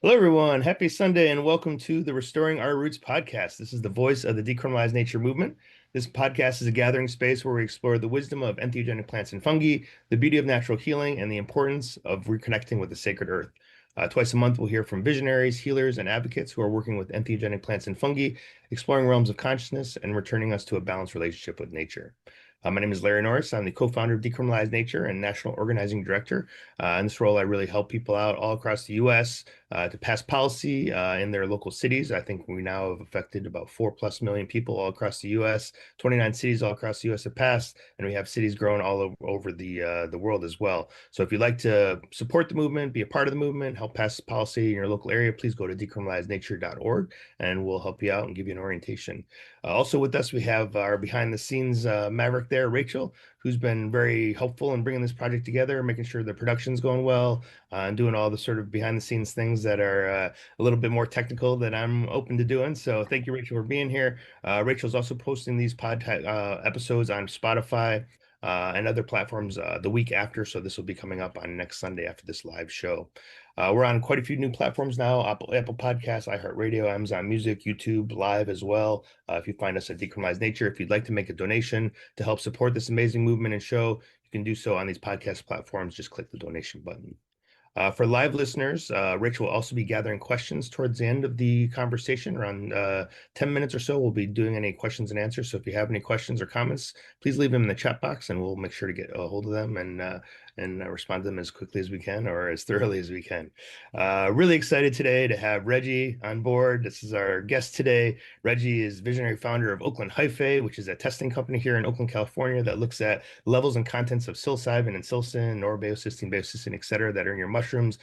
Hello, everyone. Happy Sunday, and welcome to the Restoring Our Roots podcast. This is the voice of the Decriminalize Nature Movement. This podcast is a gathering space where we explore the wisdom of entheogenic plants and fungi, the beauty of natural healing, and the importance of reconnecting with the sacred earth. Twice a month, we'll hear from visionaries, healers, and advocates who are working with entheogenic plants and fungi, exploring realms of consciousness and returning us to a balanced relationship with nature. My name is Larry Norris. I'm the co-founder of Decriminalize Nature and National Organizing Director. In this role, I really help people out all across the U.S. To pass policy in their local cities. I think we now have affected about 4+ million people all across the U.S. 29 cities all across the U.S. have passed, and we have cities growing all over the world as well. So if you'd like to support the movement, be a part of the movement, help pass policy in your local area, please go to decriminalizenature.org, and we'll help you out and give you an orientation. Also with us, we have our behind-the-scenes maverick there, Rachel, who's been very helpful in bringing this project together, making sure the production's going well, and doing all the sort of behind-the-scenes things that are a little bit more technical that I'm open to doing. So thank you, Rachel, for being here. Rachel's also posting these episodes on Spotify and other platforms the week after. So this will be coming up on next Sunday after this live show. We're on quite a few new platforms now: Apple Podcasts, iHeartRadio, Amazon Music, YouTube Live as well. If you find us at Decriminalize Nature, if you'd like to make a donation to help support this amazing movement and show, you can do so on these podcast platforms. Just click the donation button. For live listeners, Rachel will also be gathering questions towards the end of the conversation. Around 10 minutes or so, we'll be doing any questions and answers. So if you have any questions or comments, please leave them in the chat box, and we'll make sure to get a hold of them and respond to them as quickly as we can or as thoroughly as we can. Really excited today to have Reggie on board. This is our guest today. Reggie is visionary founder of Oakland Hyphae, which is a testing company here in Oakland, California, that looks at levels and contents of psilocybin and psilocin, norbaeocystine, baeocystine, et cetera, that are in your mushrooms.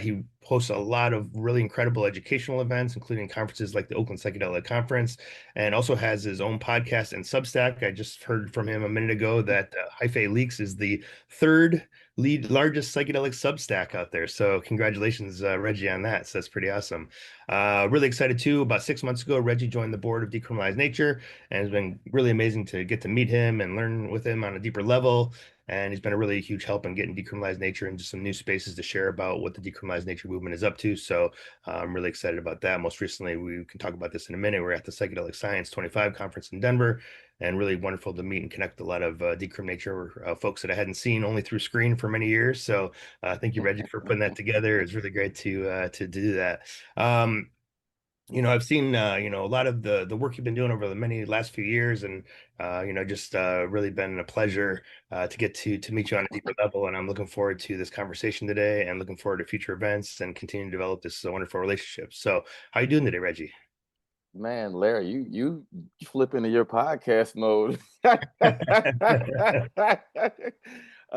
He hosts a lot of really incredible educational events, including conferences like the Oakland Psychedelic Conference, and also has his own podcast and Substack. I just heard from him a minute ago that Hyphae Leaks is the third largest psychedelic Substack out there. So congratulations, Reggie, on that. So that's pretty awesome. Really excited too. About 6 months ago, Reggie joined the board of Decriminalize Nature, and it's been really amazing to get to meet him and learn with him on a deeper level. And he's been a really huge help in getting Decriminalize Nature into some new spaces to share about what the Decriminalize Nature movement is up to. So I'm really excited about that. Most recently, we can talk about this in a minute. We're at the Psychedelic Science 25 conference in Denver, and really wonderful to meet and connect a lot of Decrim Nature folks that I hadn't seen only through screen for many years. So thank you, Reggie, for putting that together. It's really great to do that. I've seen, a lot of the work you've been doing over the many last few years, and, just really been a pleasure to get to meet you on a deeper level. And I'm looking forward to this conversation today and looking forward to future events and continue to develop this wonderful relationship. So how are you doing today, Reggie? Man, Larry, you flip into your podcast mode.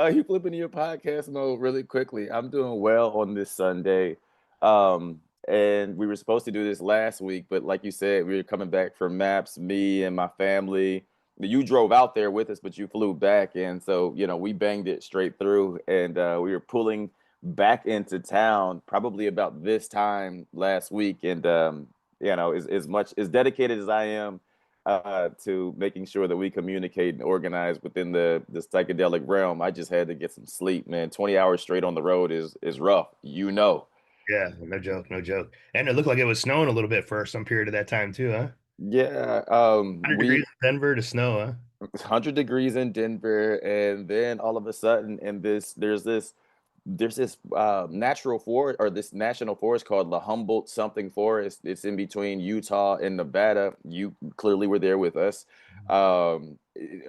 You flip into your podcast mode really quickly. I'm doing well on this Sunday. And we were supposed to do this last week, but like you said, we were coming back from MAPS, me and my family. You drove out there with us, but you flew back. And so, we banged it straight through, and we were pulling back into town probably about this time last week. And as much as dedicated as I am to making sure that we communicate and organize within the psychedelic realm, I just had to get some sleep, man. 20 hours straight on the road is rough, Yeah, no joke, no joke. And it looked like it was snowing a little bit for some period of that time too, huh? Yeah, 100 degrees we in Denver to snow, huh? 100 degrees in Denver, and then all of a sudden, there's this natural forest, or this national forest called the Humboldt something forest. It's in between Utah and Nevada. You clearly were there with us. All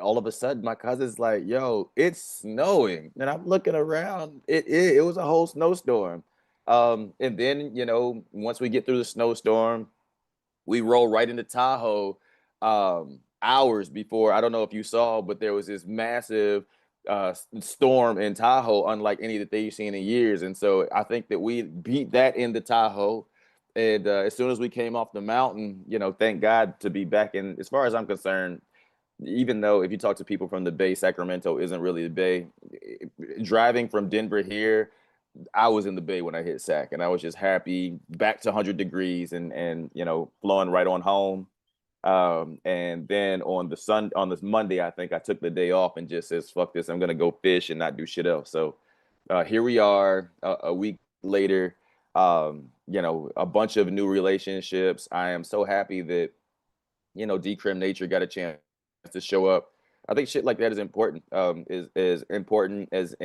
of a sudden, my cousin's like, "Yo, it's snowing," and I'm looking around. It was a whole snowstorm. And then once we get through the snowstorm, we roll right into Tahoe. Hours before, I don't know if you saw, but there was this massive storm in Tahoe, unlike any that they've seen in years. And so I think that we beat that in the Tahoe. And as soon as we came off the mountain, thank God to be back in. As far as I'm concerned, even though if you talk to people from the Bay, Sacramento isn't really the Bay. Driving from Denver here, I was in the Bay when I hit Sac, and I was just happy back to 100 degrees and flowing right on home. And then on this Monday, I think I took the day off and just says, fuck this, I'm gonna go fish and not do shit else. So here we are a week later. a bunch of new relationships. I am so happy that, Decrim Nature got a chance to show up. I think shit like that is important. Is important as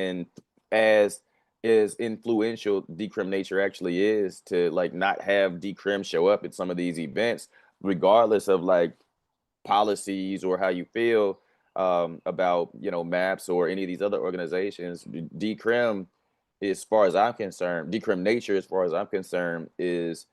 is influential Decrim Nature actually is, to like not have Decrim show up at some of these events, regardless of like policies or how you feel about MAPS or any of these other organizations. Decrim, as far as I'm concerned, Decrim Nature, as far as I'm concerned, is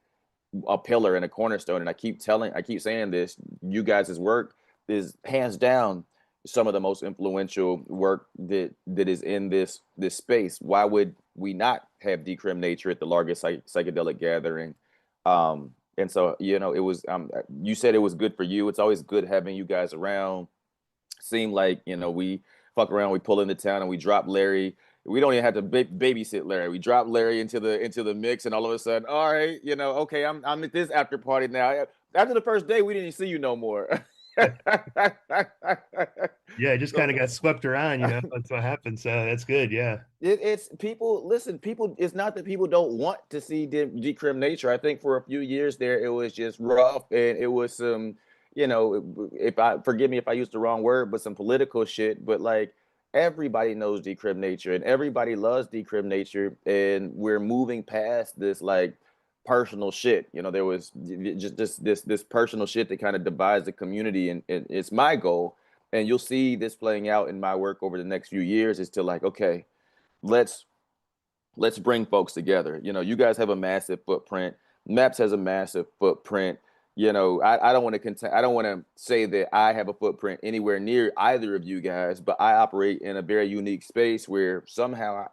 a pillar and a cornerstone. And I keep saying this, you guys' work is hands down some of the most influential work that is in this space. Why would we not have Decrim Nature at the largest psychedelic gathering? And so, it was, you said it was good for you. It's always good having you guys around. Seem like, we fuck around, we pull into town and we drop Larry. We don't even have to babysit Larry. We drop Larry into the mix, and all of a sudden, all right, okay, I'm at this after party now. After the first day, we didn't see you no more. Yeah, it just So kind of got swept around, that's what happened. So that's good. Yeah. it's people. Listen, people. It's not that people don't want to see Decrim Nature. I think for a few years there, it was just rough, and it was some, if I forgive me if I used the wrong word, but some political shit. But like everybody knows Decrim Nature, and everybody loves Decrim Nature, and we're moving past this like personal shit. There was just this personal shit that kind of divides the community, and it's my goal, and you'll see this playing out in my work over the next few years, is to like, okay, let's bring folks together. You guys have a massive footprint. Maps has a massive footprint. I don't want to I don't want to say that I have a footprint anywhere near either of you guys, but I operate in a very unique space where somehow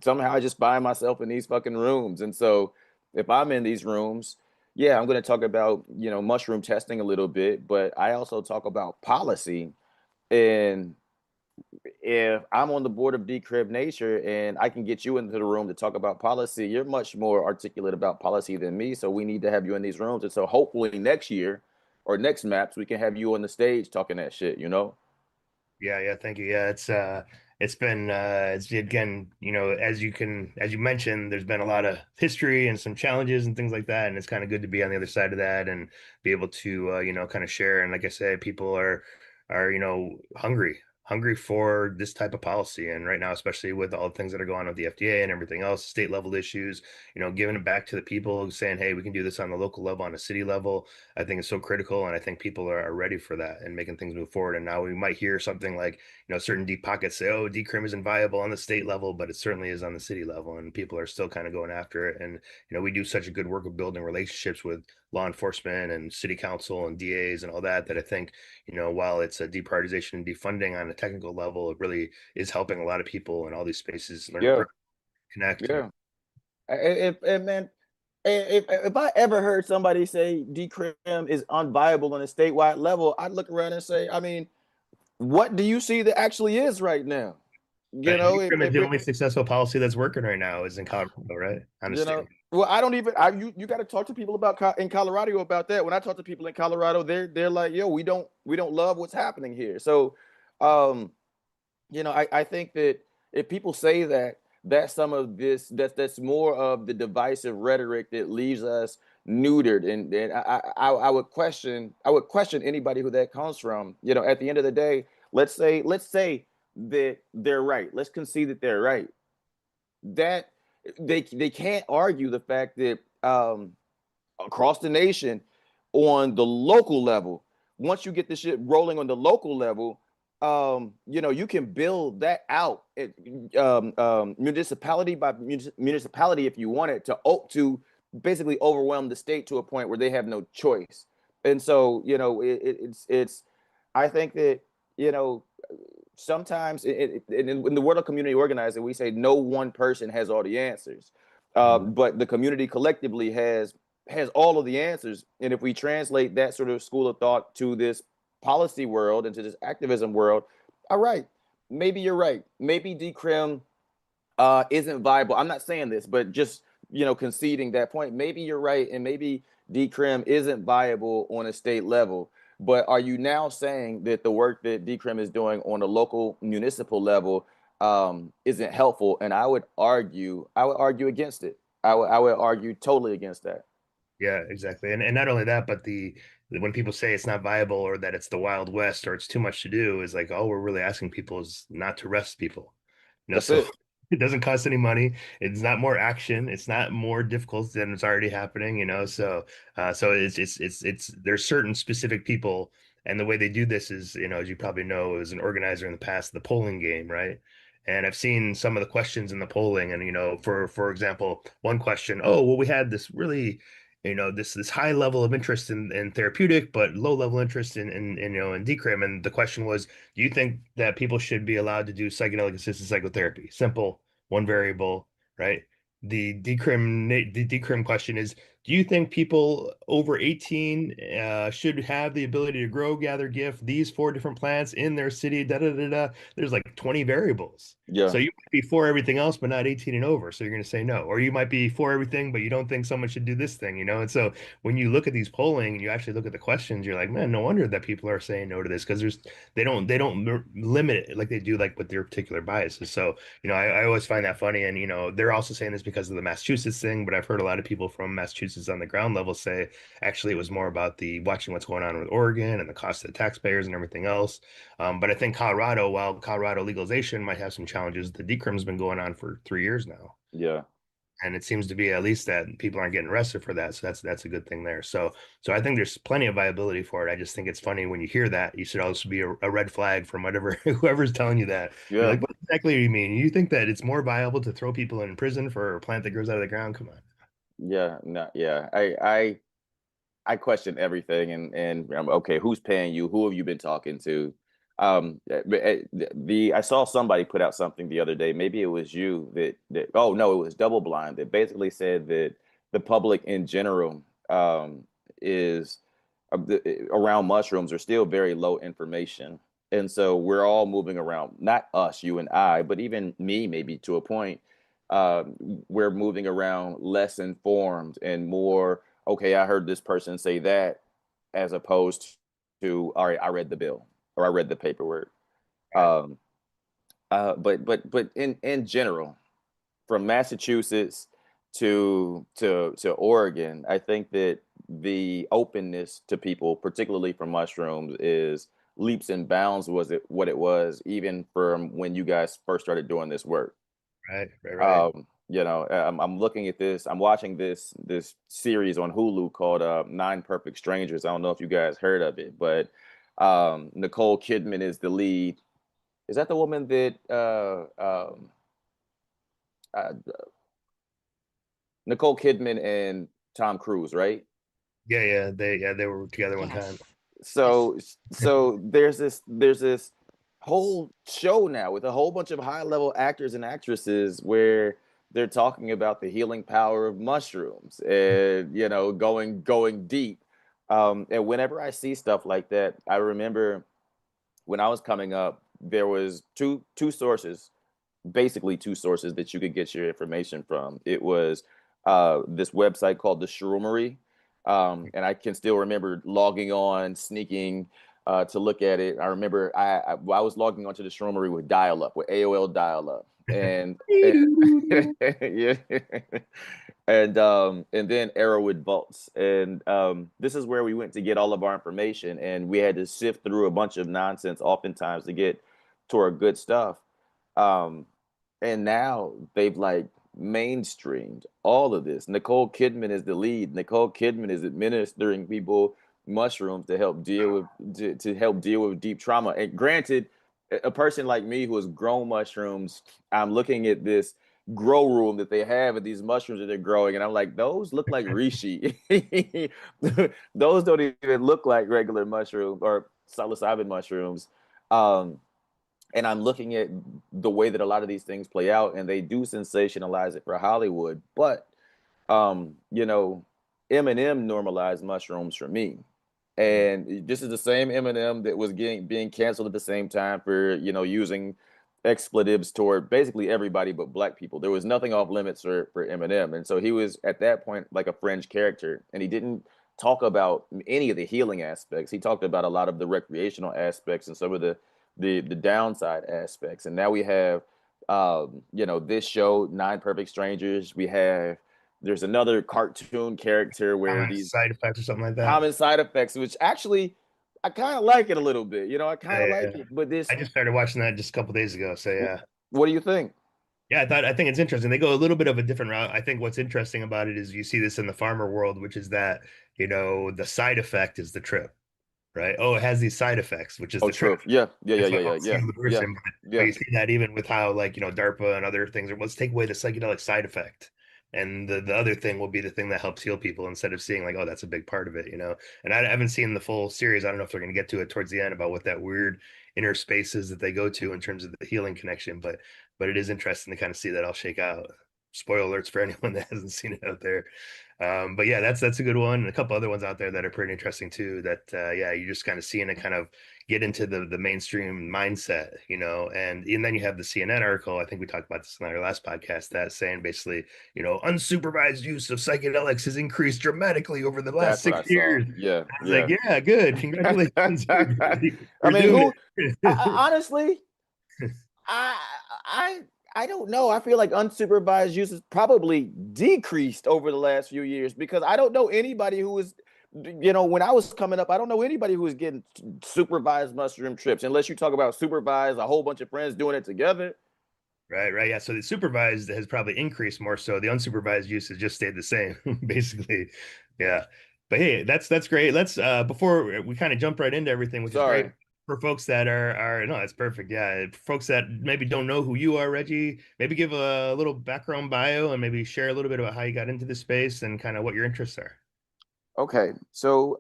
I just find myself in these fucking rooms. And so if I'm in these rooms, yeah, I'm going to talk about, mushroom testing a little bit, but I also talk about policy. And if I'm on the board of Decrypt Nature and I can get you into the room to talk about policy, you're much more articulate about policy than me. So we need to have you in these rooms. And so hopefully next year or next maps, we can have you on the stage talking that shit. Yeah, yeah, thank you. Yeah, it's been it's again, as you mentioned, there's been a lot of history and some challenges and things like that, and it's kind of good to be on the other side of that and be able to kind of share. And like I said, people are hungry for this type of policy. And right now, especially with all the things that are going on with the FDA and everything else, state level issues, giving it back to the people, saying, hey, we can do this on the local level, on a city level, I think is so critical. And I think people are ready for that and making things move forward. And now we might hear something like, certain deep pockets say, oh, decrim isn't viable on the state level, but it certainly is on the city level. And people are still kind of going after it. And, we do such a good work of building relationships with law enforcement and city council and DAs and all that, that I think, while it's a deprioritization and defunding on a technical level, it really is helping a lot of people in all these spaces learn to Yeah, connect. yeah. And man, if I ever heard somebody say decrim is unviable on a statewide level, I'd look around and say, I mean, what do you see that actually is right now? You Right. know, Decrim is the only successful policy that's working right now is in Colorado, right? On the state. well, I don't even. You got to talk to people in Colorado about that. When I talk to people in Colorado, they're like, yo, we don't love what's happening here. So, um, I think that if people say that, that's some of this, that's more of the divisive rhetoric that leaves us neutered, and I would question anybody who that comes from. At the end of the day, let's say that they're right. Let's concede that they're right. That they can't argue the fact that across the nation, on the local level, once you get the shit rolling on the local level, you can build that out municipality by municipality if you want it to basically overwhelm the state to a point where they have no choice. And so, it's I think that, you know, sometimes in the world of community organizing, we say no one person has all the answers, but the community collectively has all of the answers. And if we translate that sort of school of thought to this policy world and to this activism world, all right, maybe you're right. Maybe decrim isn't viable. I'm not saying this, but just conceding that point. Maybe you're right, and maybe decrim isn't viable on a state level. But are you now saying that the work that Decrim is doing on a local municipal level isn't helpful? And I would argue against it. I would argue totally against that. Yeah, exactly. And not only that, but the when people say it's not viable or that it's the Wild West or it's too much to do, is like all we're really asking people is not to arrest people. That's So it. it doesn't cost any money. It's not more action. It's not more difficult than it's already happening. So it's there's certain specific people, and the way they do this is, as you probably know, as an organizer in the past, the polling game, right? And I've seen some of the questions in the polling, and for example, one question, oh, well, we had this really this high level of interest in therapeutic, but low level interest in decrim. And the question was, do you think that people should be allowed to do psychedelic assisted psychotherapy? Simple, one variable, right? The decrim question is, do you think people over 18 should have the ability to grow, gather, gift these four different plants in their city? Da da da da. There's like 20 variables. So Yeah, you might be for everything else, but not 18 and over. So you're going to say no. Or you might be for everything, but you don't think someone should do this thing. And so when you look at these polling and you actually look at the questions, you're like, man, no wonder that people are saying no to this, because they don't limit it like they do like with their particular biases. So, I always find that funny. And, they're also saying this because of the Massachusetts thing, but I've heard a lot of people from Massachusetts on the ground level say actually it was more about the watching what's going on with Oregon and the cost of the taxpayers and everything else. But I think Colorado, while Colorado legalization might have some challenges, the decrim's been going on for 3 years now. yeah, And it seems to be at least that people aren't getting arrested for that. So that's a good thing there. So I think there's plenty of viability for it. I just think it's funny when you hear that. You should also be a red flag from whatever whoever's telling you that. You're yeah, like, what exactly do you mean? You think that it's more viable to throw people in prison for a plant that grows out of the ground? Come on. yeah. No, yeah. I question everything, and okay, who's paying you? Who have you been talking to? The I saw somebody put out something the other day. Maybe it was you that oh no, it was Double Blind that basically said that the public in general is around mushrooms are still very low information, and so we're all moving around. Not us, you and I, but even me, maybe to a point. Uh, we're moving around less informed and more okay, I heard this person say that, as opposed to, all right, I read the bill or I read the paperwork. Right. Um, but in general, from Massachusetts to Oregon, I think that the openness to people, particularly from mushrooms, is leaps and bounds. Was it what it was even from when you guys first started doing this work? Right. Right. Right. I'm looking at this. I'm watching this series on Hulu called Nine Perfect Strangers. I don't know if you guys heard of it, but Nicole Kidman is the lead. Is that the woman that uh, Nicole Kidman and Tom Cruise, right? Yeah, they were together one time. Yes. Yes. So there's this whole show now with a whole bunch of high level actors and actresses where they're talking about the healing power of mushrooms and going deep. And whenever I see stuff like that, I remember when I was coming up, there was two sources, basically two sources that you could get your information from. It was this website called the Shroomery, and I can still remember logging on, sneaking to look at it. I remember I was logging onto the Shroomery with dial-up, with AOL dial-up, and yeah, and then Arrowwood Vaults, and this is where we went to get all of our information, and we had to sift through a bunch of nonsense, oftentimes, to get to our good stuff. Um, and now they've like mainstreamed all of this. Nicole Kidman is the lead. Nicole Kidman is administering people mushrooms to help deal with to help deal with deep trauma. And granted, a person like me who has grown mushrooms, I'm looking at this grow room that they have of these mushrooms that they're growing, and I'm like, those look like reishi. Those don't even look like regular mushroom or psilocybin mushrooms. Um, and I'm looking at the way that a lot of these things play out, and they do sensationalize it for Hollywood. But Eminem normalized mushrooms for me, and this is the same Eminem that was getting being canceled at the same time for using expletives toward basically everybody but black people. There was nothing off limits for Eminem, and so he was at that point like a fringe character, and he didn't talk about any of the healing aspects. He talked about a lot of the recreational aspects and some of the downside aspects. And now we have this show, Nine Perfect Strangers. We have there's another cartoon character where Common these side effects or something like that. common side effects, which actually I kind of like it a little bit. I kind of Yeah, like yeah. it. But I just started watching that just a couple days ago. So yeah. what do you think? Yeah, I think it's interesting. They go a little bit of a different route. I think what's interesting about it is you see this in the farmer world, which is that, the side effect is the trip, right? Oh, it has these side effects, which is Oh, the trip. true. Yeah, yeah, yeah, That's yeah, what yeah, helps yeah, heal the yeah, person. But yeah. you see that even with how, like, DARPA and other things are, let's take away the psychedelic side effect. And the other thing will be the thing that helps heal people instead of seeing like, oh, that's a big part of it. And I haven't seen the full series. I don't know if they're going to get to it towards the end about what that weird inner spaces that they go to in terms of the healing connection. But it is interesting to kind of see that all shake out. Spoiler alerts for anyone that hasn't seen it out there. But yeah, that's a good one. And a couple other ones out there that are pretty interesting too. That yeah, you're just kind of seeing it kind of get into the mainstream mindset. And then you have the CNN article. I think we talked about this in our last podcast. That saying basically, unsupervised use of psychedelics has increased dramatically over the last That's what six I saw. years. Yeah, I was like, yeah. yeah, good, congratulations, I you're mean, doing who? it. Honestly, I I I don't know. I feel like unsupervised use has probably decreased over the last few years because I don't know anybody who is, when I was coming up, I don't know anybody who was getting supervised mushroom trips unless you talk about supervised, a whole bunch of friends doing it together. Right, right. Yeah. So the supervised has probably increased more so. The unsupervised use has just stayed the same, basically. Yeah. But hey, that's great. Let's before we kind of jump right into everything, which is great Sorry. for folks that are no, that's perfect. Yeah. For folks that maybe don't know who you are, Reggie, maybe give a little background bio and maybe share a little bit about how you got into this space and kind of what your interests are. Okay. So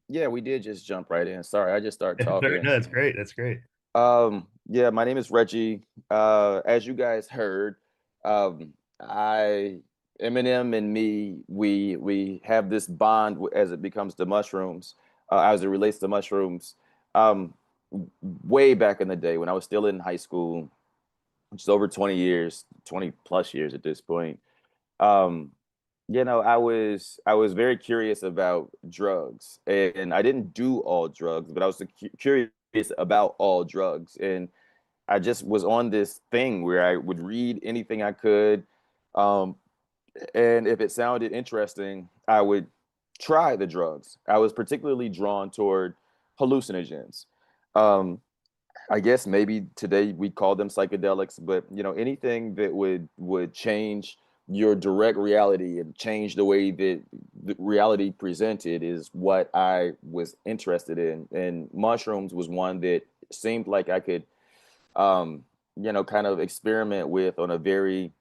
yeah, we did just jump right in. Sorry, I just started talking. No, that's great. That's great. Yeah, my name is Reggie. As you guys heard, I Eminem and me, we have this bond as it becomes to mushrooms, as it relates to mushrooms. Um, Way back in the day when I was still in high school, which is over 20 years, 20 plus years at this point. Um, I was very curious about drugs, and I didn't do all drugs, but I was curious about all drugs, and I just was on this thing where I would read anything I could, um, and if it sounded interesting, I would try the drugs. I was particularly drawn toward hallucinogens. Um, I guess maybe today we call them psychedelics, but anything that would change your direct reality and change the way that the reality presented is what I was interested in. And mushrooms was one that seemed like I could, kind of experiment with on a very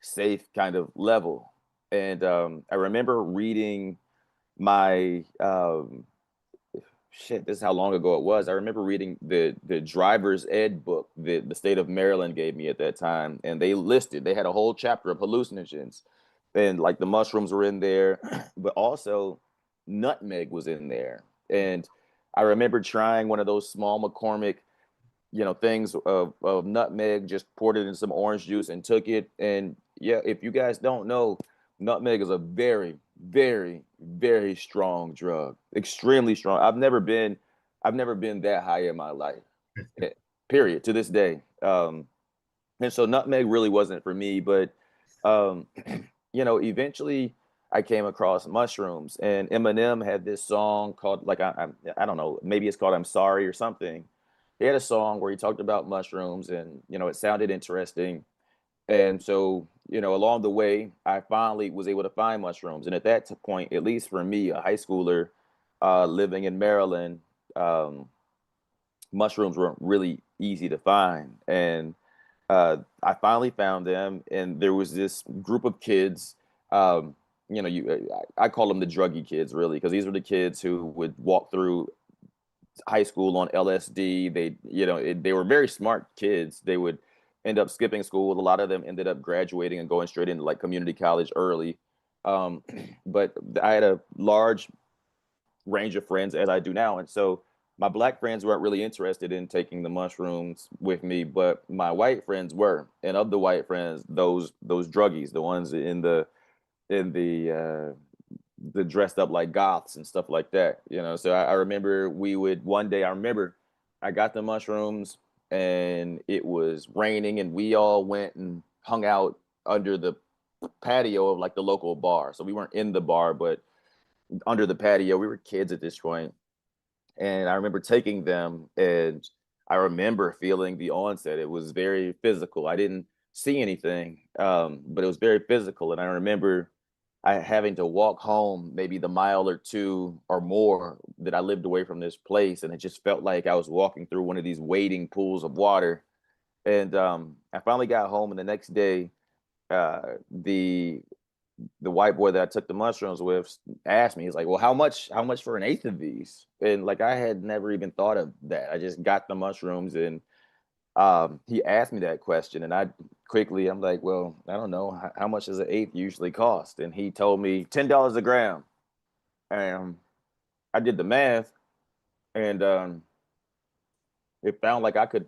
safe kind of level. And I remember reading my shit, this is how long ago it was. I remember reading the driver's ed book that the state of Maryland gave me at that time, and they had a whole chapter of hallucinogens, and like the mushrooms were in there, but also nutmeg was in there. And I remember trying one of those small McCormick, things of nutmeg, just poured it in some orange juice and took it. And yeah, if you guys don't know, nutmeg is a very, very, very strong drug, extremely strong. I've never been that high in my life, period, to this day. And so nutmeg really wasn't for me, but um, eventually I came across mushrooms, and Eminem had this song called like I don't know, maybe it's called "I'm Sorry" or something. He had a song where he talked about mushrooms, and it sounded interesting. And so, along the way, I finally was able to find mushrooms. And at that point, at least for me, a high schooler living in Maryland, um, mushrooms weren't really easy to find. And I finally found them, and there was this group of kids. I call them the druggy kids, really, because these were the kids who would walk through high school on LSD. They were very smart kids. They would end up skipping school. A lot of them ended up graduating and going straight into like community college early. Um, but I had a large range of friends as I do now, and so my black friends weren't really interested in taking the mushrooms with me, but my white friends were. And of the white friends, those druggies, the ones in the dressed up like goths and stuff like that. So I remember I remember I got the mushrooms and it was raining and we all went and hung out under the patio of like the local bar. So we weren't in the bar, but under the patio. We were kids at this point, and I remember taking them, and I remember feeling the onset. It was very physical. I didn't see anything, but it was very physical. And I remember I having to walk home maybe the mile or two or more that I lived away from this place, and it just felt like I was walking through one of these wading pools of water. And I finally got home, and the next day, the white boy that I took the mushrooms with asked me, he's like, well, how much for an eighth of these? And like, I had never even thought of that. I just got the mushrooms, and he asked me that question, and I'm like, well, I don't know. How much does an eighth usually cost? And he told me $10 a gram. And I did the math, and it found like I could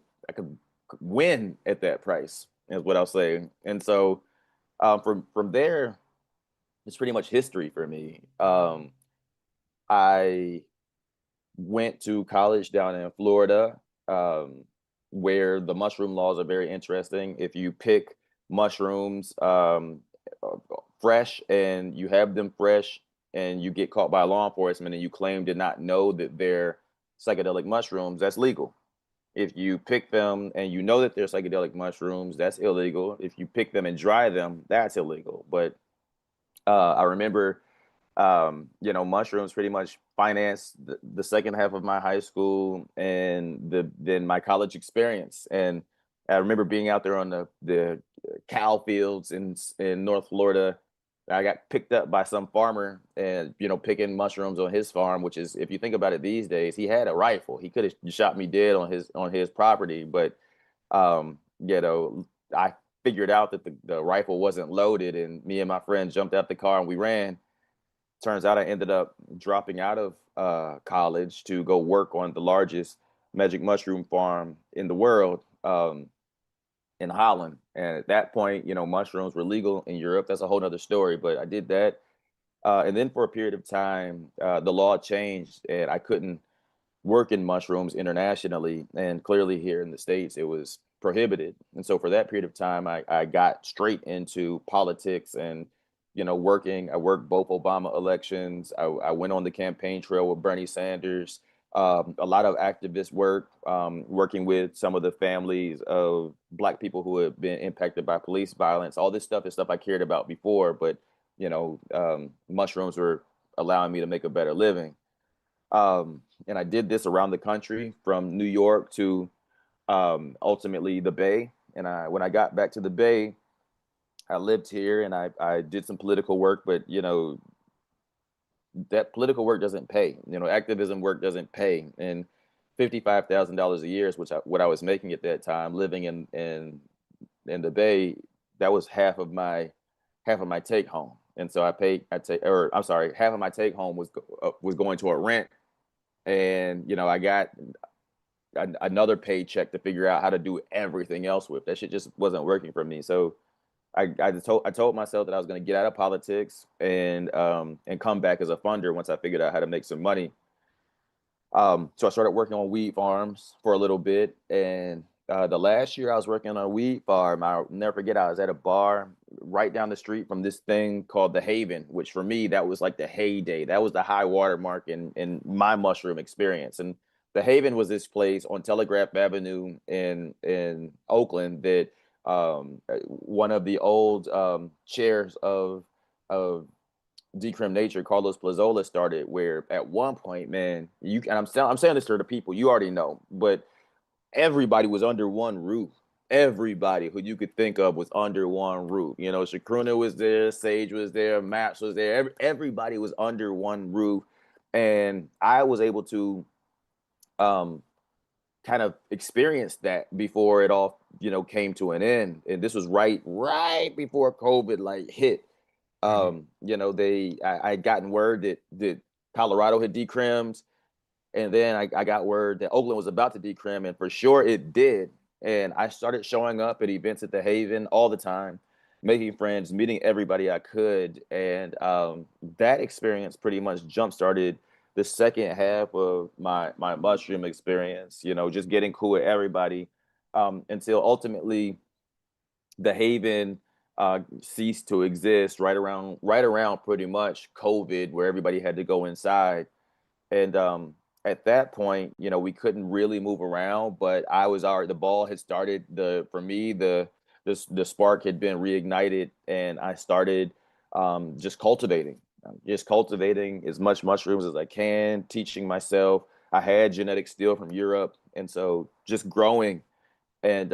win at that price, is what I'll say. And so from there, it's pretty much history for me. I went to college down in Florida, where the mushroom laws are very interesting. If you pick mushrooms fresh and you have them fresh and you get caught by law enforcement and you claim to not know that they're psychedelic mushrooms, that's legal. If you pick them and you know that they're psychedelic mushrooms, that's illegal. If you pick them and dry them, that's illegal. But I remember, mushrooms pretty much financed the second half of my high school and then my college experience. And I remember being out there on the cow fields in North Florida. I got picked up by some farmer and, picking mushrooms on his farm, which is, if you think about it these days, he had a rifle. He could have shot me dead on his property, but I figured out that the rifle wasn't loaded, and me and my friend jumped out the car and we ran. Turns out I ended up dropping out of college to go work on the largest magic mushroom farm in the world, in Holland. And at that point, mushrooms were legal in Europe. That's a whole nother story, but I did that. And then for a period of time, the law changed and I couldn't work in mushrooms internationally. And clearly here in the States, it was prohibited. And so for that period of time, I got straight into politics and, working. I worked both Obama elections. I went on the campaign trail with Bernie Sanders. A lot of activist work, working with some of the families of Black people who have been impacted by police violence. All this stuff is stuff I cared about before, but mushrooms were allowing me to make a better living. And I did this around the country, from New York to ultimately the Bay. And when I got back to the Bay, I lived here and I did some political work, but that political work doesn't pay. Activism work doesn't pay. And $55,000 a year is what I was making at that time, living in the Bay. That was half of my take home. And so half of my take home was going to a rent, and I got another paycheck to figure out how to do everything else with. That shit just wasn't working for me. So I told myself that I was going to get out of politics and come back as a funder once I figured out how to make some money. So I started working on weed farms for a little bit, and the last year I was working on a weed farm, I'll never forget, I was at a bar right down the street from this thing called the Haven, which for me, that was like the heyday. That was the high water mark in my mushroom experience. And the Haven was this place on Telegraph Avenue in Oakland that one of the old chairs of Decrim Nature, Carlos Plazola, started, where at one point, man, and I'm saying this to the people you already know, but everybody was under one roof. Everybody who you could think of was under one roof. Shakruna was there, Sage was there, Maps was there. Everybody was under one roof, and I was able to kind of experience that before it all came to an end. And this was right before COVID like hit. I gotten word that Colorado had decrimmed, and then I got word that Oakland was about to decrim, and for sure it did. And I started showing up at events at the Haven all the time, making friends, meeting everybody I could. And that experience pretty much jump started the second half of my mushroom experience, just getting cool with everybody, until ultimately the Haven ceased to exist right around pretty much COVID, where everybody had to go inside. And at that point, we couldn't really move around, but I was already, the ball had started, for me, the spark had been reignited, and I started just cultivating as much mushrooms as I can, teaching myself. I had genetics still from Europe, and so just growing. And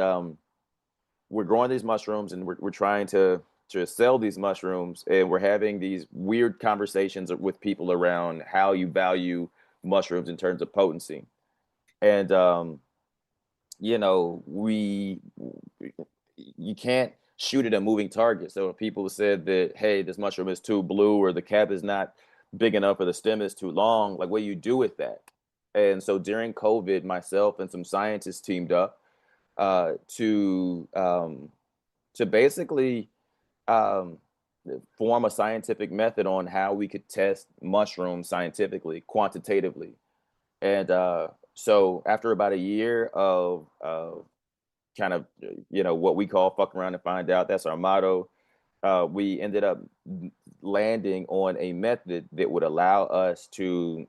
we're growing these mushrooms, and we're trying to sell these mushrooms, and we're having these weird conversations with people around how you value mushrooms in terms of potency. And we you can't shoot at a moving target. So if people said that, hey, this mushroom is too blue, or the cap is not big enough, or the stem is too long, like, what do you do with that? And so during COVID, myself and some scientists teamed up uh, to um, to basically um, form a scientific method on how we could test mushrooms scientifically, quantitatively. And so after about a year of kind of, what we call fuck around and find out, that's our motto, we ended up landing on a method that would allow us to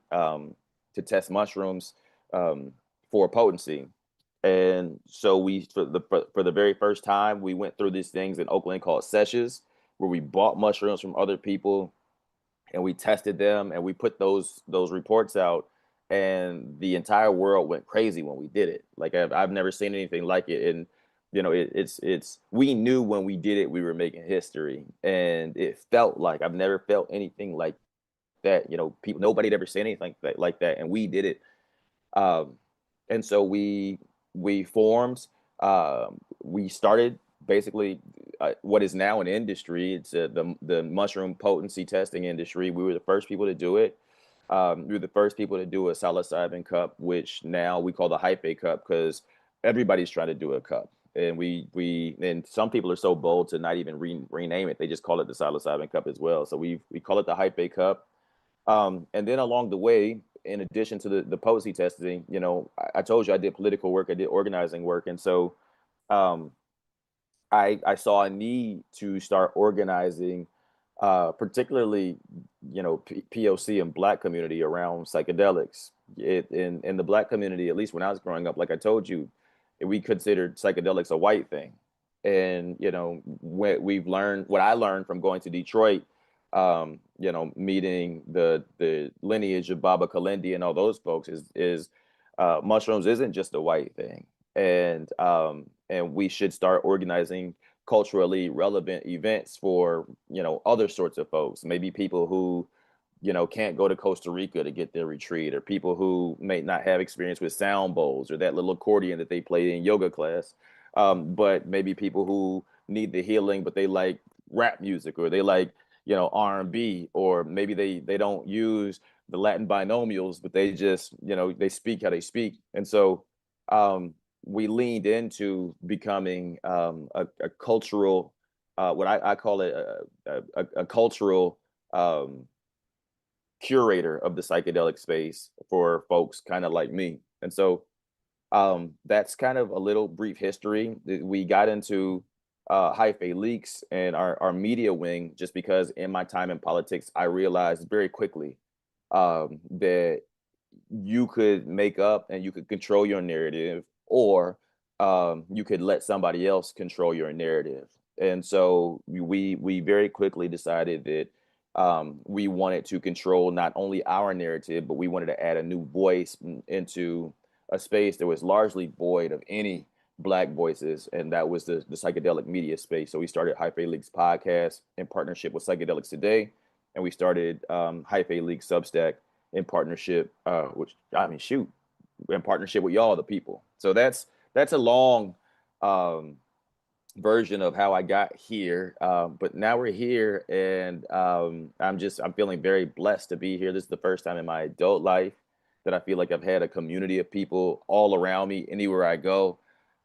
test mushrooms um, for potency. And so for the very first time, we went through these things in Oakland called sessions, where we bought mushrooms from other people, and we tested them, and we put those reports out, and the entire world went crazy when we did it. Like, I've never seen anything like it. And it's we knew when we did it we were making history, and it felt like I've never felt anything like that. People, nobody had ever seen anything like that, and we did it. um, and so we formed. We started basically what is now an industry. It's the mushroom potency testing industry. We were the first people to do it. We were the first people to do a psilocybin cup, which now we call the Hyphae cup, because everybody's trying to do a cup. And and some people are so bold to not even rename it. They just call it the psilocybin cup as well. So we call it the Hyphae cup. And then along the way, in addition to the potency testing, I told you I did political work, I did organizing work. And so um, I saw a need to start organizing, particularly, POC and Black community around psychedelics. In the Black community, at least when I was growing up, like I told you, we considered psychedelics a white thing. And what I learned from going to Detroit, meeting the lineage of Baba Kalindi and all those folks, is mushrooms isn't just a white thing. And we should start organizing culturally relevant events for other sorts of folks, maybe people who can't go to Costa Rica to get their retreat, or people who may not have experience with sound bowls or that little accordion that they play in yoga class, but maybe people who need the healing, but they like rap music, or they like R&B, or maybe they don't use the Latin binomials, but they just they speak how they speak. And so um, we leaned into becoming a cultural, what I call it, a cultural curator of the psychedelic space for folks kind of like me. And so that's kind of a little brief history. We got into Hyphae Leaks and our media wing just because in my time in politics, I realized very quickly that you could make up and you could control your narrative, or you could let somebody else control your narrative. And so we very quickly decided that we wanted to control not only our narrative, but we wanted to add a new voice into a space that was largely void of any Black voices, and that was the psychedelic media space. So we started Hyphae Leaks podcast in partnership with Psychedelics Today, and we started Hyphae Leaks Substack in partnership, which I mean, shoot, in partnership with y'all, the people. So that's a long um, version of how I got here. But now we're here, and I'm feeling very blessed to be here. This is the first time in my adult life that I feel like I've had a community of people all around me anywhere I go.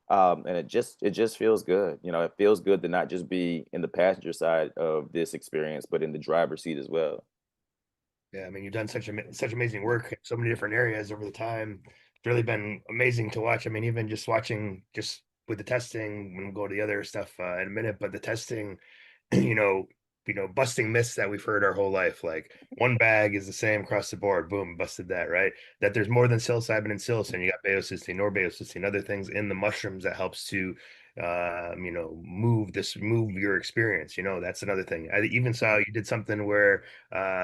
And it just feels good. It feels good to not just be in the passenger side of this experience, but in the driver's seat as well. Yeah, I mean, you've done such amazing work in so many different areas over the time. It's really been amazing to watch. I mean, even just watching just with the testing, when we'll go to the other stuff in a minute, but the testing. you know, busting myths that we've heard our whole life, like one bag is the same across the board. Boom, busted that, right? That there's more than psilocybin and psilocin. You got baeocystin, norbaeocystin, other things in the mushrooms that helps to, move your experience. That's another thing. I even saw you did something where,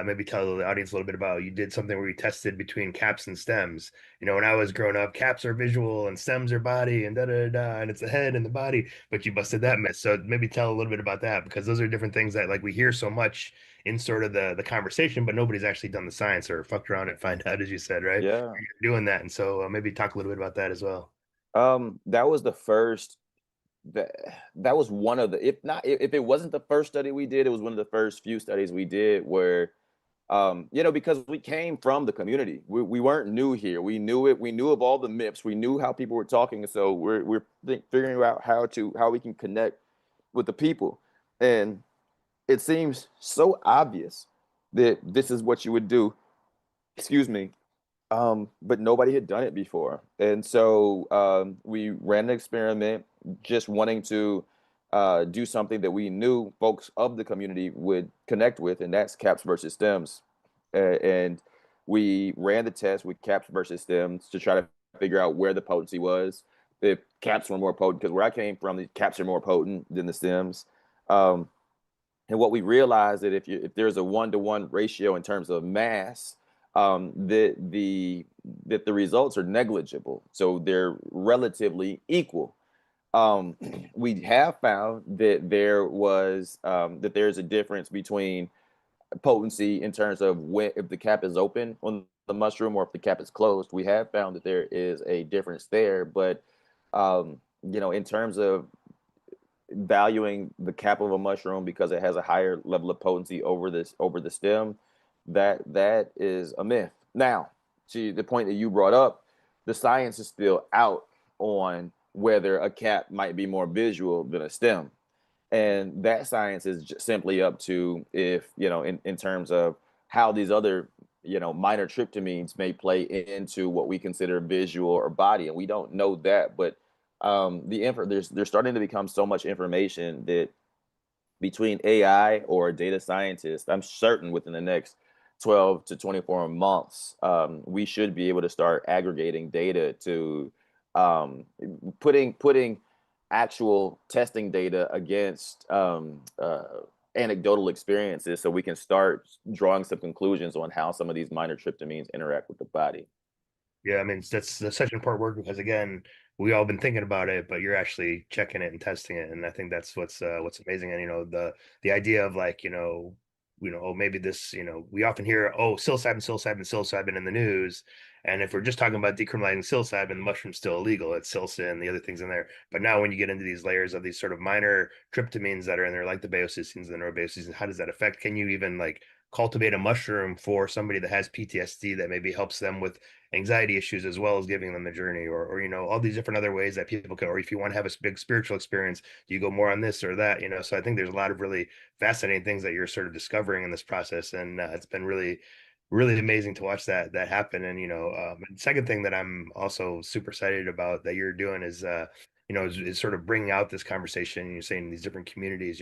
maybe tell the audience a little bit about. You did something where you tested between caps and stems. When I was growing up, caps are visual and stems are body and da da da, and it's the head and the body. But you busted that myth. So maybe tell a little bit about that because those are different things that like we hear so much in sort of the conversation, but nobody's actually done the science or fucked around and find out, as you said, right? Yeah. You're doing that, and so maybe talk a little bit about that as well. That was the first that that was one of the, if not, if it wasn't the first study we did, it was one of the first few studies we did where because we came from the community. We weren't new here. We knew it. We knew of all the myths. We knew how people were talking. And so we're figuring out how we can connect with the people. And it seems so obvious that this is what you would do. Excuse me. But nobody had done it before. And so we ran an experiment just wanting to do something that we knew folks of the community would connect with, and that's caps versus stems. And we ran the test with caps versus stems to try to figure out where the potency was. If caps were more potent, because where I came from, the caps are more potent than the stems. Um, and what we realized that if there's a 1-to-1 ratio in terms of mass, that the results are negligible. So they're relatively equal. Um, we have found that there's a difference between potency in terms of if the cap is open on the mushroom or if the cap is closed. We have found that there is a difference there, but in terms of valuing the cap of a mushroom because it has a higher level of potency over the stem, that is a myth. Now, to the point that you brought up, the science is still out on whether a cap might be more visual than a stem. And that science is just simply up to if, in terms of how these other, minor tryptamines may play into what we consider visual or body. And we don't know that, but there's starting to become so much information that between AI or a data scientist, I'm certain within the next 12 to 24 months, we should be able to start aggregating data to putting actual testing data against anecdotal experiences so we can start drawing some conclusions on how some of these minor tryptamines interact with the body. Yeah, I mean that's such important work because again, we all been thinking about it, but you're actually checking it and testing it, and I think that's what's amazing. And the idea of like oh maybe this we often hear oh psilocybin psilocybin psilocybin in the news, and if we're just talking about decriminalizing psilocybin, the mushroom's still illegal. It's psilocin and the other things in there. But now when you get into these layers of these sort of minor tryptamines that are in there, like the baeocystins, the norbaeocystins, how does that affect? Can you even like cultivate a mushroom for somebody that has PTSD that maybe helps them with anxiety issues as well as giving them a journey or all these different other ways that people can, or if you want to have a big spiritual experience, you go more on this or that, so I think there's a lot of really fascinating things that you're sort of discovering in this process, and it's been really really amazing to watch that happen. And and second thing that I'm also super excited about that you're doing is is sort of bringing out this conversation. You're saying these different communities,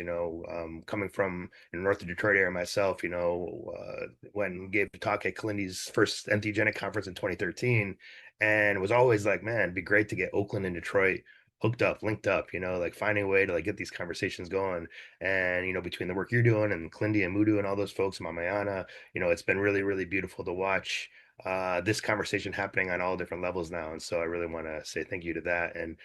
coming from north of Detroit area myself, when gave a talk at Kalindi's first entheogenic conference in 2013, and it was always like, man, it'd be great to get Oakland and Detroit hooked up, linked up, like finding a way to like get these conversations going. And between the work you're doing and Klindi and Mudu and all those folks, Mamayana, it's been really, really beautiful to watch this conversation happening on all different levels now. And so I really want to say thank you to that. And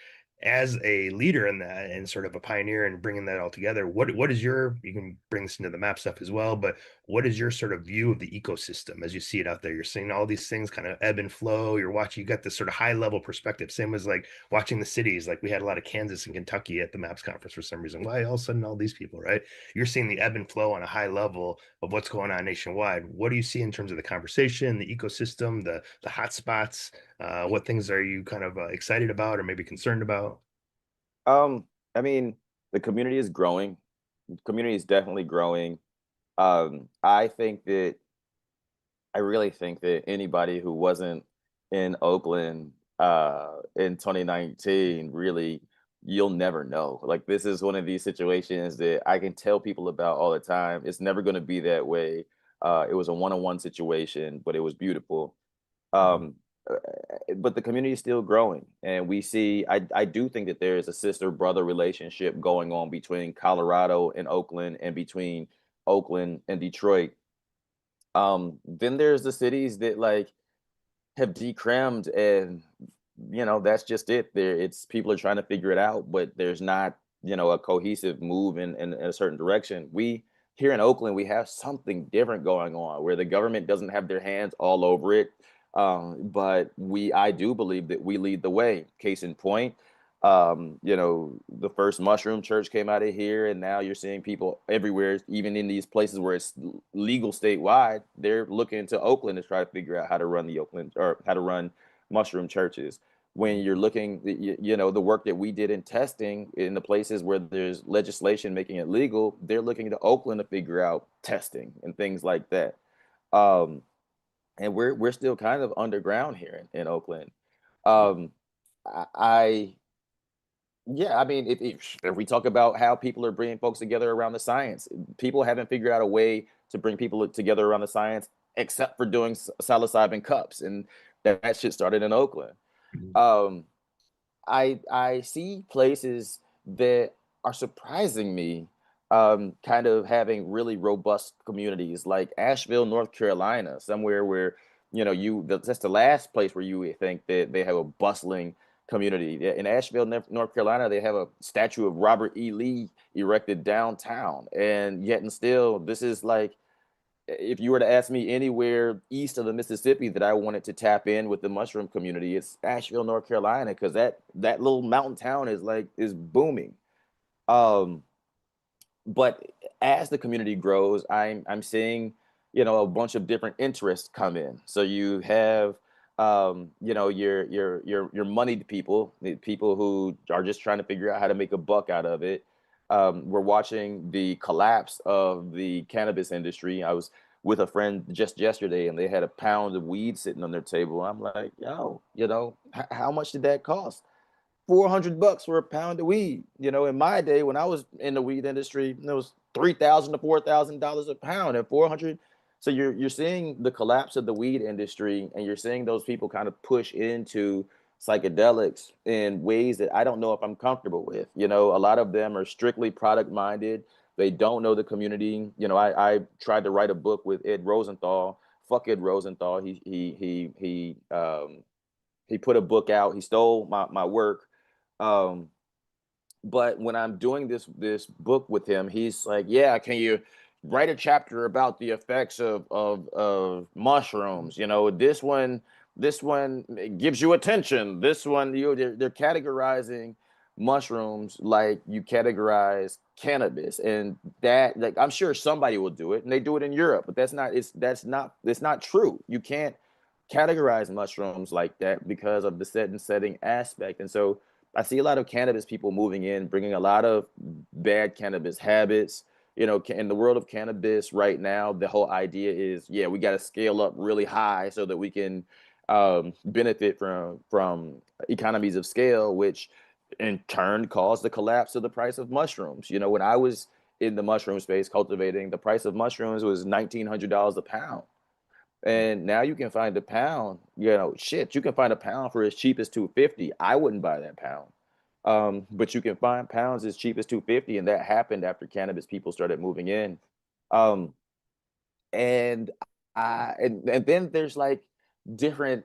as a leader in that and sort of a pioneer in bringing that all together, what is you can bring this into the map stuff as well, but what is your sort of view of the ecosystem as you see it out there? You're seeing all these things kind of ebb and flow. You're watching, you got this sort of high level perspective, same as like watching the cities. Like we had a lot of Kansas and Kentucky at the maps conference for some reason. Why all of a sudden all these people, right? You're seeing the ebb and flow on a high level of what's going on nationwide. What do you see in terms of the conversation, the ecosystem, the hot spots? What things are you kind of excited about or maybe concerned about? I mean, the community is growing. The community is definitely growing. I think that I really think that anybody who wasn't in Oakland in 2019 really you'll never know. Like, this is one of these situations that I can tell people about all the time. It's never going to be that way. It was a one-on-one situation, but it was beautiful. Um, uh, but the community is still growing, and we see. I do think that there is a sister brother relationship going on between Colorado and Oakland, and between Oakland and Detroit. Then there's the cities that like have decrammed, and that's just it. There, it's people are trying to figure it out, but there's not a cohesive move in a certain direction. We here in Oakland, we have something different going on where the government doesn't have their hands all over it. But I do believe that we lead the way. Case in point, the first mushroom church came out of here, and now you're seeing people everywhere, even in these places where it's legal statewide. They're looking to Oakland to try to figure out how to run the Oakland, or how to run mushroom churches. When you're looking, the work that we did in testing in the places where there's legislation making it legal, they're looking to Oakland to figure out testing and things like that. Um, and we're still kind of underground here in Oakland. Um, I Yeah, I mean, if we talk about how people are bringing folks together around the science, people haven't figured out a way to bring people together around the science except for doing psilocybin cups, and that shit started in Oakland. Um, I see places that are surprising me, kind of having really robust communities like Asheville, North Carolina, somewhere where that's the last place where you would think that they have a bustling community. Yeah, in Asheville, North Carolina, they have a statue of Robert E. Lee erected downtown, and yet and still, this is like, if you were to ask me anywhere east of the Mississippi that I wanted to tap in with the mushroom community, it's Asheville, North Carolina, because that little mountain town is booming. Um, but as the community grows, I'm seeing a bunch of different interests come in. So you have your moneyed people, the people who are just trying to figure out how to make a buck out of it. We're watching the collapse of the cannabis industry. I was with a friend just yesterday, and they had a pound of weed sitting on their table. I'm like, yo, how much did that cost? $400 for a pound of weed. In my day when I was in the weed industry, it was $3,000 to $4,000 a pound, and 400. So you're seeing the collapse of the weed industry, and you're seeing those people kind of push into psychedelics in ways that I don't know if I'm comfortable with. A lot of them are strictly product minded. They don't know the community. I tried to write a book with Ed Rosenthal. Fuck Ed Rosenthal. He put a book out. He stole my work. um, but when I'm doing this book with him, he's like, "Yeah, can you write a chapter about the effects of mushrooms? This one gives you attention. This one, they're categorizing mushrooms like you categorize cannabis, and that, like, I'm sure somebody will do it, and they do it in Europe, but that's not true. You can't categorize mushrooms like that because of the set and setting aspect. And so I see a lot of cannabis people moving in, bringing a lot of bad cannabis habits. In the world of cannabis right now, the whole idea is, yeah, we got to scale up really high so that we can benefit from economies of scale, which in turn caused the collapse of the price of mushrooms. When I was in the mushroom space cultivating, the price of mushrooms was $1,900 a pound. And now you can find a pound, shit, you can find a pound for as cheap as 250. I wouldn't buy that pound. But you can find pounds as cheap as 250, and that happened after cannabis people started moving in. Um, and and then there's like different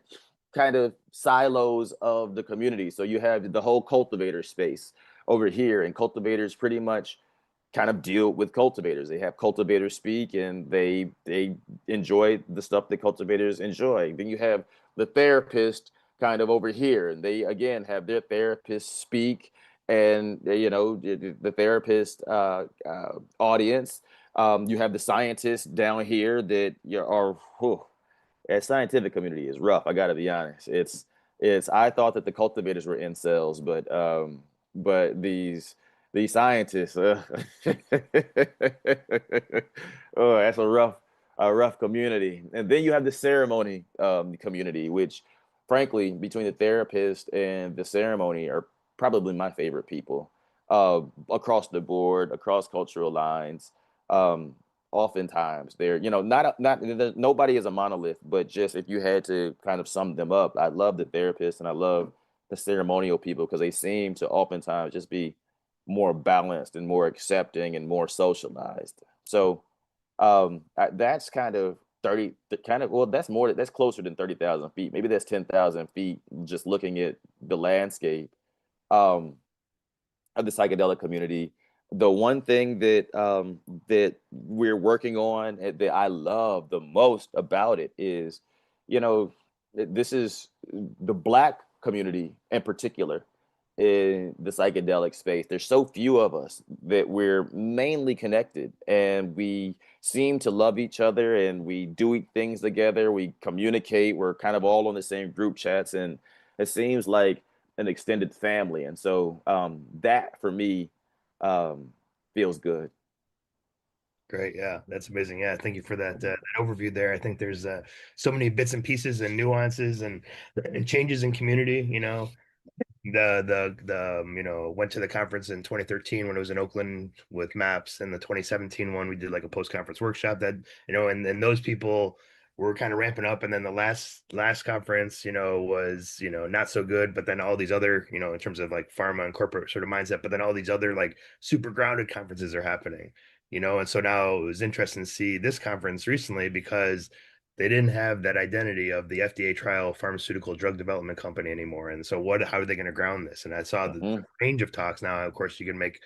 kind of silos of the community. So you have the whole cultivator space over here, and cultivators pretty much kind of deal with cultivators. They have cultivators speak, and they enjoy the stuff that cultivators enjoy. Then you have the therapist kind of over here, and they again have their therapist speak, and the therapist audience. You have the scientists down here that are, whew, that scientific community is rough. I got to be honest. It's. I thought that the cultivators were incels, but these scientists, oh, that's a rough community. And then you have the ceremony community, which, frankly, between the therapist and the ceremony are probably my favorite people across the board, across cultural lines. Um, Oftentimes they're, nobody is a monolith, but just if you had to kind of sum them up, I love the therapists and I love the ceremonial people because they seem to oftentimes just be more balanced and more accepting and more socialized. So that's kind of 30, well, that's closer than 30,000 feet. Maybe that's 10,000 feet just looking at the landscape um, of the psychedelic community. The one thing that we're working on that I love the most about it is, you know, this is the Black community in particular in the psychedelic space. There's so few of us that we're mainly connected and we seem to love each other and we do things together. We communicate. We're kind of all on the same group chats and it seems like an extended family. And so that for me um, feels good. Great. Yeah, that's amazing. Yeah, thank you for that overview there. I think there's so many bits and pieces and nuances and changes in community. Went to the conference in 2013 when it was in Oakland with Maps, and the 2017 one we did like a post-conference workshop that, and those people were kind of ramping up, and then the last conference, was, not so good, but then all these other, in terms of like pharma and corporate sort of mindset, but then all these other like super grounded conferences are happening, and so now it was interesting to see this conference recently because they didn't have that identity of the FDA trial pharmaceutical drug development company anymore. And so how are they going to ground this? And I saw the Hmm. range of talks. Now, of course, you can make,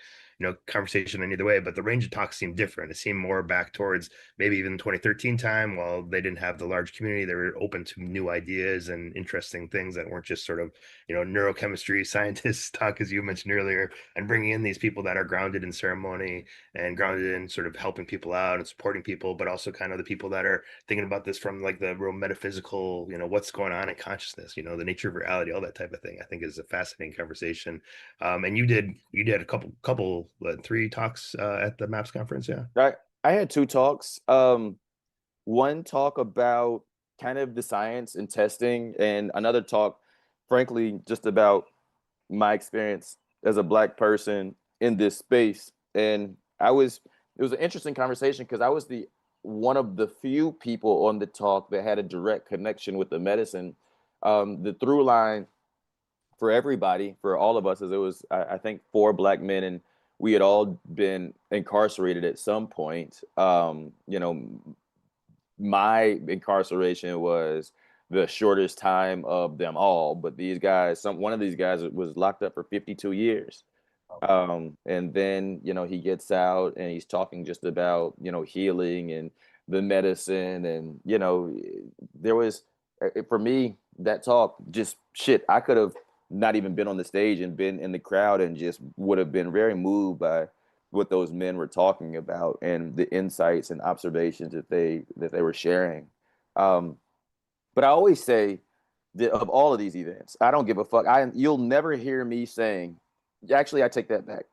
conversation in either way, but the range of talks seemed different. It seemed more back towards maybe even 2013 time. While they didn't have the large community, they were open to new ideas and interesting things that weren't just sort of, neurochemistry scientists talk, as you mentioned earlier, and bringing in these people that are grounded in ceremony and grounded in sort of helping people out and supporting people, but also kind of the people that are thinking about this from like the real metaphysical, what's going on in consciousness, the nature of reality, all that type of thing. I think is a fascinating conversation. And you did a couple three talks at the MAPS conference, yeah. I had two talks. One talk about kind of the science and testing, and another talk, frankly, just about my experience as a Black person in this space. And it was an interesting conversation because I was the one of the few people on the talk that had a direct connection with the medicine. The through line for everybody, for all of us, is it was, I think, four Black men, and we had all been incarcerated at some point. My incarceration was the shortest time of them all, but these guys, one of these guys was locked up for 52 years. And then, he gets out and he's talking just about, healing and the medicine. And, there was, for me, that talk, just shit, I could have not even been on the stage and been in the crowd and just would have been very moved by what those men were talking about and the insights and observations that they were sharing. Um, but I always say that of all of these events, I don't give a fuck. You'll never hear me saying, actually, I take that back.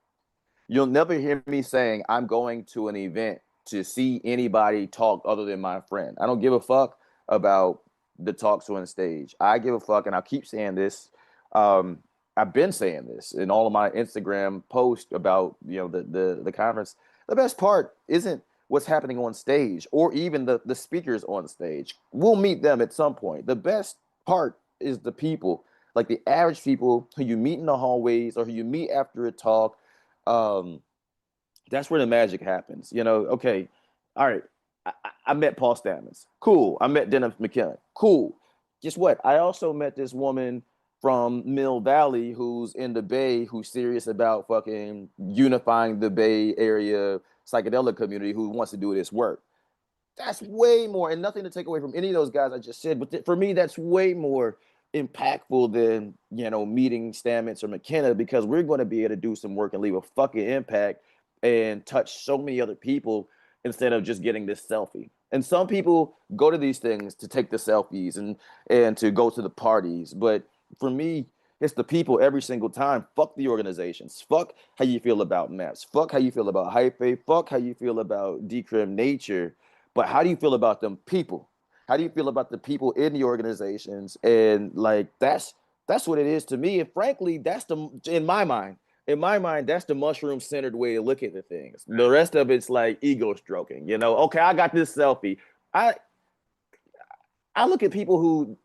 You'll never hear me saying I'm going to an event to see anybody talk other than my friend. I don't give a fuck about the talks on stage. I give a fuck, and I'll keep saying this. Um, I've been saying this in all of my Instagram posts about the conference. The best part isn't what's happening on stage or even the speakers on stage. We'll meet them at some point. The best part is the people, like the average people who you meet in the hallways or who you meet after a talk. Um, that's where the magic happens. Okay, all right. I met Paul Stamets. Cool. I met Dennis McKenna. Cool. Guess what? I also met this woman from Mill Valley who's in the Bay, who's serious about fucking unifying the Bay Area psychedelic community, who wants to do this work. That's way more, and nothing to take away from any of those guys I just said, but for me, that's way more impactful than meeting Stamets or McKenna, because we're going to be able to do some work and leave a fucking impact and touch so many other people instead of just getting this selfie. And some people go to these things to take the selfies and to go to the parties, but for me, it's the people every single time. Fuck the organizations. Fuck how you feel about maps. Fuck how you feel about Hyphae. Fuck how you feel about Decrim Nature. But how do you feel about them people? How do you feel about the people in the organizations? And like, that's That's what it is to me. And frankly, that's the in my mind, that's the mushroom centered way to look at the things. The rest of it's like ego stroking. Okay, I got this selfie. I I look at people who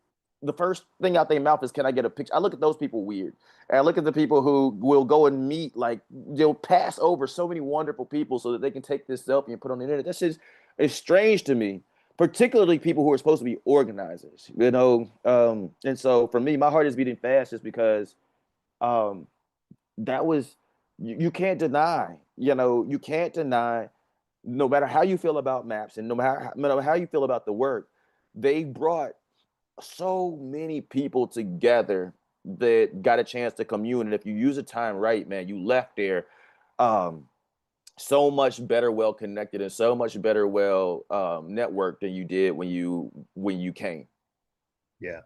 the first thing out their mouth is, "Can I get a picture?" I look at those people weird, and I look at the people who will go and meet, like they'll pass over so many wonderful people so that they can take this selfie and put on the internet. That's just it's strange to me, particularly people who are supposed to be organizers. And so for me, my heart is beating fast just because um, that was you can't deny. You can't deny no matter how you feel about maps and no matter how you feel about the work, they brought so many people together that got a chance to commune. And if you use the time right, man, you left there um, so much better, well connected, and so much better, well networked than you did when you came. Yeah.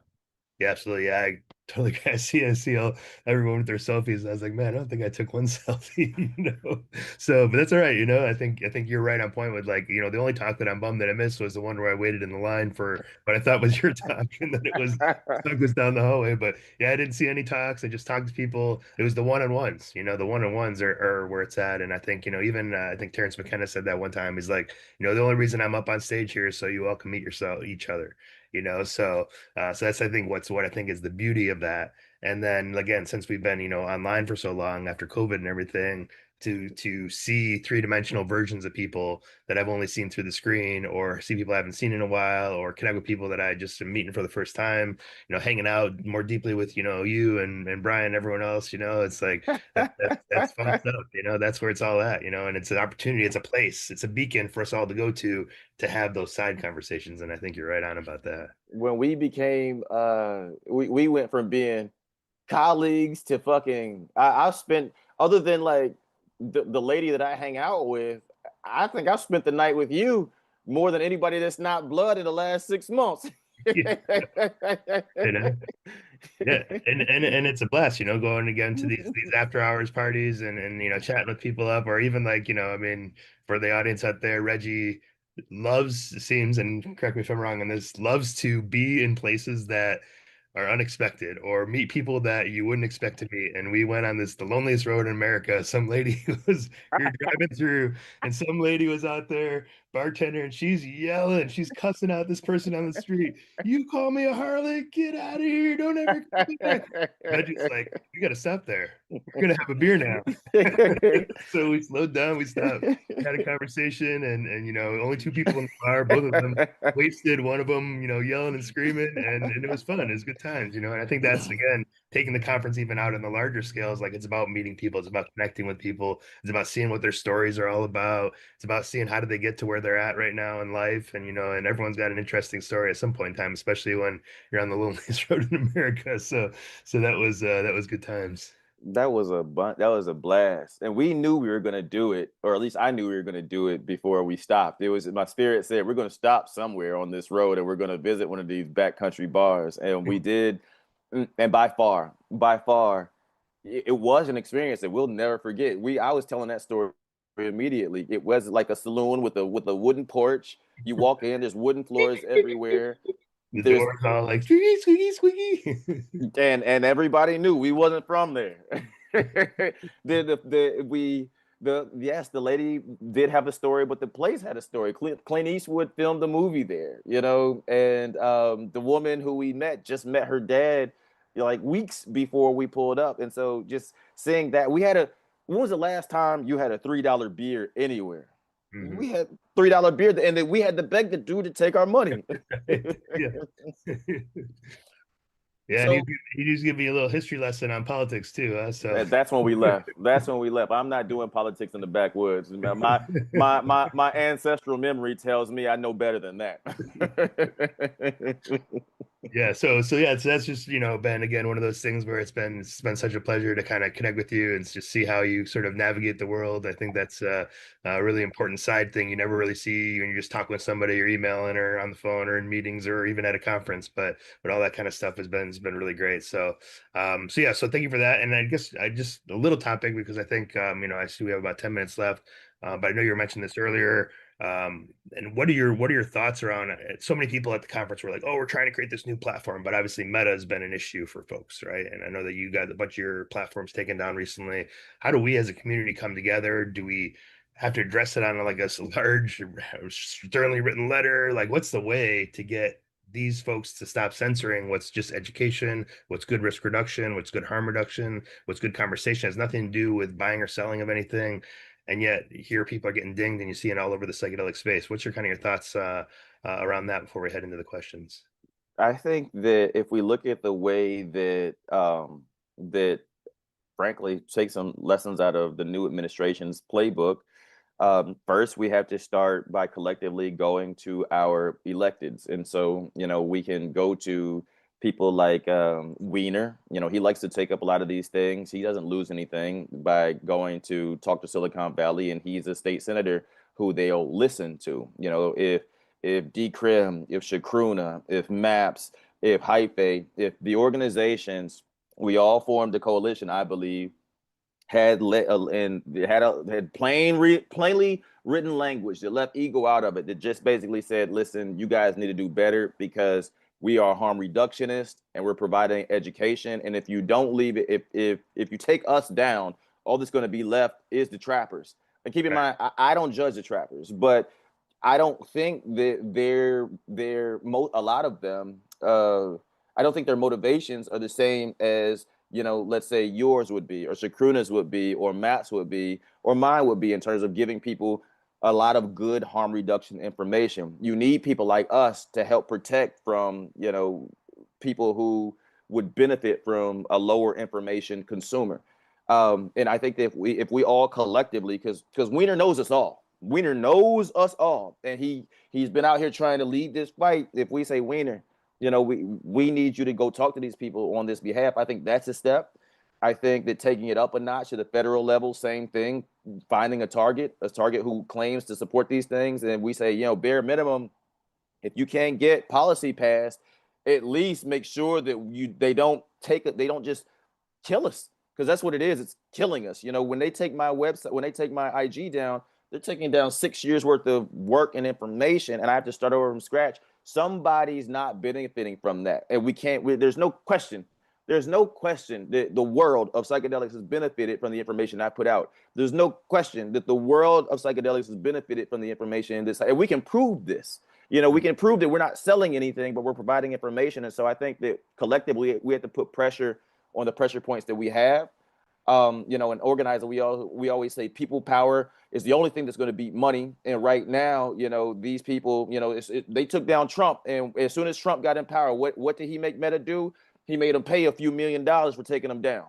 Yeah, absolutely. Yeah, I totally I see all everyone with their selfies. I was like, man, I don't think I took one selfie. So, but that's all right. I think you're right on point with like, the only talk that I'm bummed that I missed was the one where I waited in the line for what I thought was your talk, and then it was down the hallway. But yeah, I didn't see any talks. I just talked to people. It was the one-on-ones. The one-on-ones are where it's at. And I think, even I think Terrence McKenna said that one time. He's like, the only reason I'm up on stage here is so you all can meet each other. So that's I think what I think is the beauty of that. And then again, since we've been online for so long after COVID and everything, to see three-dimensional versions of people that I've only seen through the screen, or see people I haven't seen in a while, or connect with people that I just am meeting for the first time, hanging out more deeply with you and Brian and everyone else. It's like that's fun stuff. That's where it's all at. And it's an opportunity, it's a place, it's a beacon for us all to go to have those side conversations. And I think you're right on about that. When we became we went from being colleagues to fucking I've spent, other than like the lady that I hang out with, I think I've spent the night with you more than anybody that's not blood in the last 6 months. You know? Yeah, and it's a blast, going again to these after hours parties and chatting with people up, or even like, I mean, for the audience out there, Reggie seems, and correct me if I'm wrong on this, loves to be in places that are unexpected or meet people that you wouldn't expect to meet. And we went on the loneliest road in America. Some lady was you're driving through, and some lady was out there, bartender, and she's yelling, she's cussing out this person on the street. You call me a harlot? Get out of here! Don't ever come back. Reggie's like, you got to stop there. We're gonna have a beer now. So we slowed down. We stopped, had a conversation, and only two people in the bar, both of them wasted, one of them yelling and screaming, and it was fun. It was good times. And I think that's again taking the conference even out on the larger scales. Like, it's about meeting people, it's about connecting with people, it's about seeing what their stories are all about, it's about seeing how did they get to where they're at right now in life. And everyone's got an interesting story at some point in time, especially when you're on the loneliest road in America. So that was good times. That was a blast, and we knew we were gonna do it, or at least I knew we were gonna do it before we stopped. It was my spirit said we're gonna stop somewhere on this road, and we're gonna visit one of these backcountry bars, and we did. And by far, it was an experience that we'll never forget. I was telling that story immediately. It was like a saloon with a wooden porch. You walk in, there's wooden floors everywhere. The There's door's all like squeaky, squeaky, squeaky. and everybody knew we wasn't from there. The lady did have a story, but the place had a story. Clint Eastwood filmed the movie there, and the woman who we met just met her dad like weeks before we pulled up, and so just seeing that we had a. When was the last time you had a $3 beer anywhere? Mhm. We had $3 beer, and then we had to beg the dude to take our money. Yeah. Yeah, and So he used to give me a little history lesson on politics too. So that's when we left. That's when we left. I'm not doing politics in the backwoods. My ancestral memory tells me I know better than that. yeah, so yeah, so that's just been again one of those things where it's been such a pleasure to kind of connect with you and just see how you sort of navigate the world. I think that's a really important side thing you never really see when you're just talking with somebody or emailing or on the phone or in meetings or even at a conference. But all that kind of stuff has been really great. So yeah, so thank you for that. And I guess I just a little topic because I think I see we have about 10 minutes left. But I know you were mentioning this earlier. And what are your thoughts around so many people at the conference were like, oh, we're trying to create this new platform, but obviously Meta has been an issue for folks, right? And I know that you got a bunch of your platforms taken down recently. How do we as a community come together? Do we have to address it on like a large, sternly written letter? Like, what's the way to get these folks to stop censoring what's just education, what's good risk reduction, what's good harm reduction, what's good conversation? It has nothing to do with buying or selling of anything. And yet here people are getting dinged and you see it all over the psychedelic space. What's your kind of your thoughts around that before we head into the questions? I think that if we look at the way that frankly take some lessons out of the new administration's playbook, first, we have to start by collectively going to our electeds. And so, we can go to people like Weiner. He likes to take up a lot of these things. He doesn't lose anything by going to talk to Silicon Valley, and he's a state senator who they'll listen to. If Decrim, if Shakruna, if MAPS, if Hyphae, if the organizations, we all formed a coalition, I believe, had plainly written language that left ego out of it, that just basically said, listen, you guys need to do better because we are harm reductionists and we're providing education. And if you don't leave it, if you take us down, all that's going to be left is the trappers. And keep in mind, I don't judge the trappers, but I don't think that a lot of them, I don't think their motivations are the same as, let's say yours would be, or Shakruna's would be, or Matt's would be, or mine would be, in terms of giving people a lot of good harm reduction information. You need people like us to help protect from, people who would benefit from a lower information consumer. And I think that if we all collectively, because Wiener knows us all. Wiener knows us all, and he's been out here trying to lead this fight. If we say, Wiener, we need you to go talk to these people on this behalf, I think that's a step. I think that taking it up a notch to the federal level, same thing, finding a target who claims to support these things, and we say, bare minimum, if you can't get policy passed, at least make sure that they don't just kill us, because that's what it is. It's killing us. When they take my website, when they take my IG down, they're taking down 6 years worth of work and information, and I have to start over from scratch. Somebody's not benefiting from that, and there's no question. There's no question that the world of psychedelics has benefited from the information I put out. There's no question that the world of psychedelics has benefited from the information in this, and we can prove this. We can prove that we're not selling anything, but we're providing information. And so I think that collectively we have to put pressure on the pressure points that we have. And organizer, we always say people power is the only thing that's going to beat money. And right now, these people, they took down Trump, and as soon as Trump got in power, what did he make Meta do? He made them pay a few $1 million for taking them down.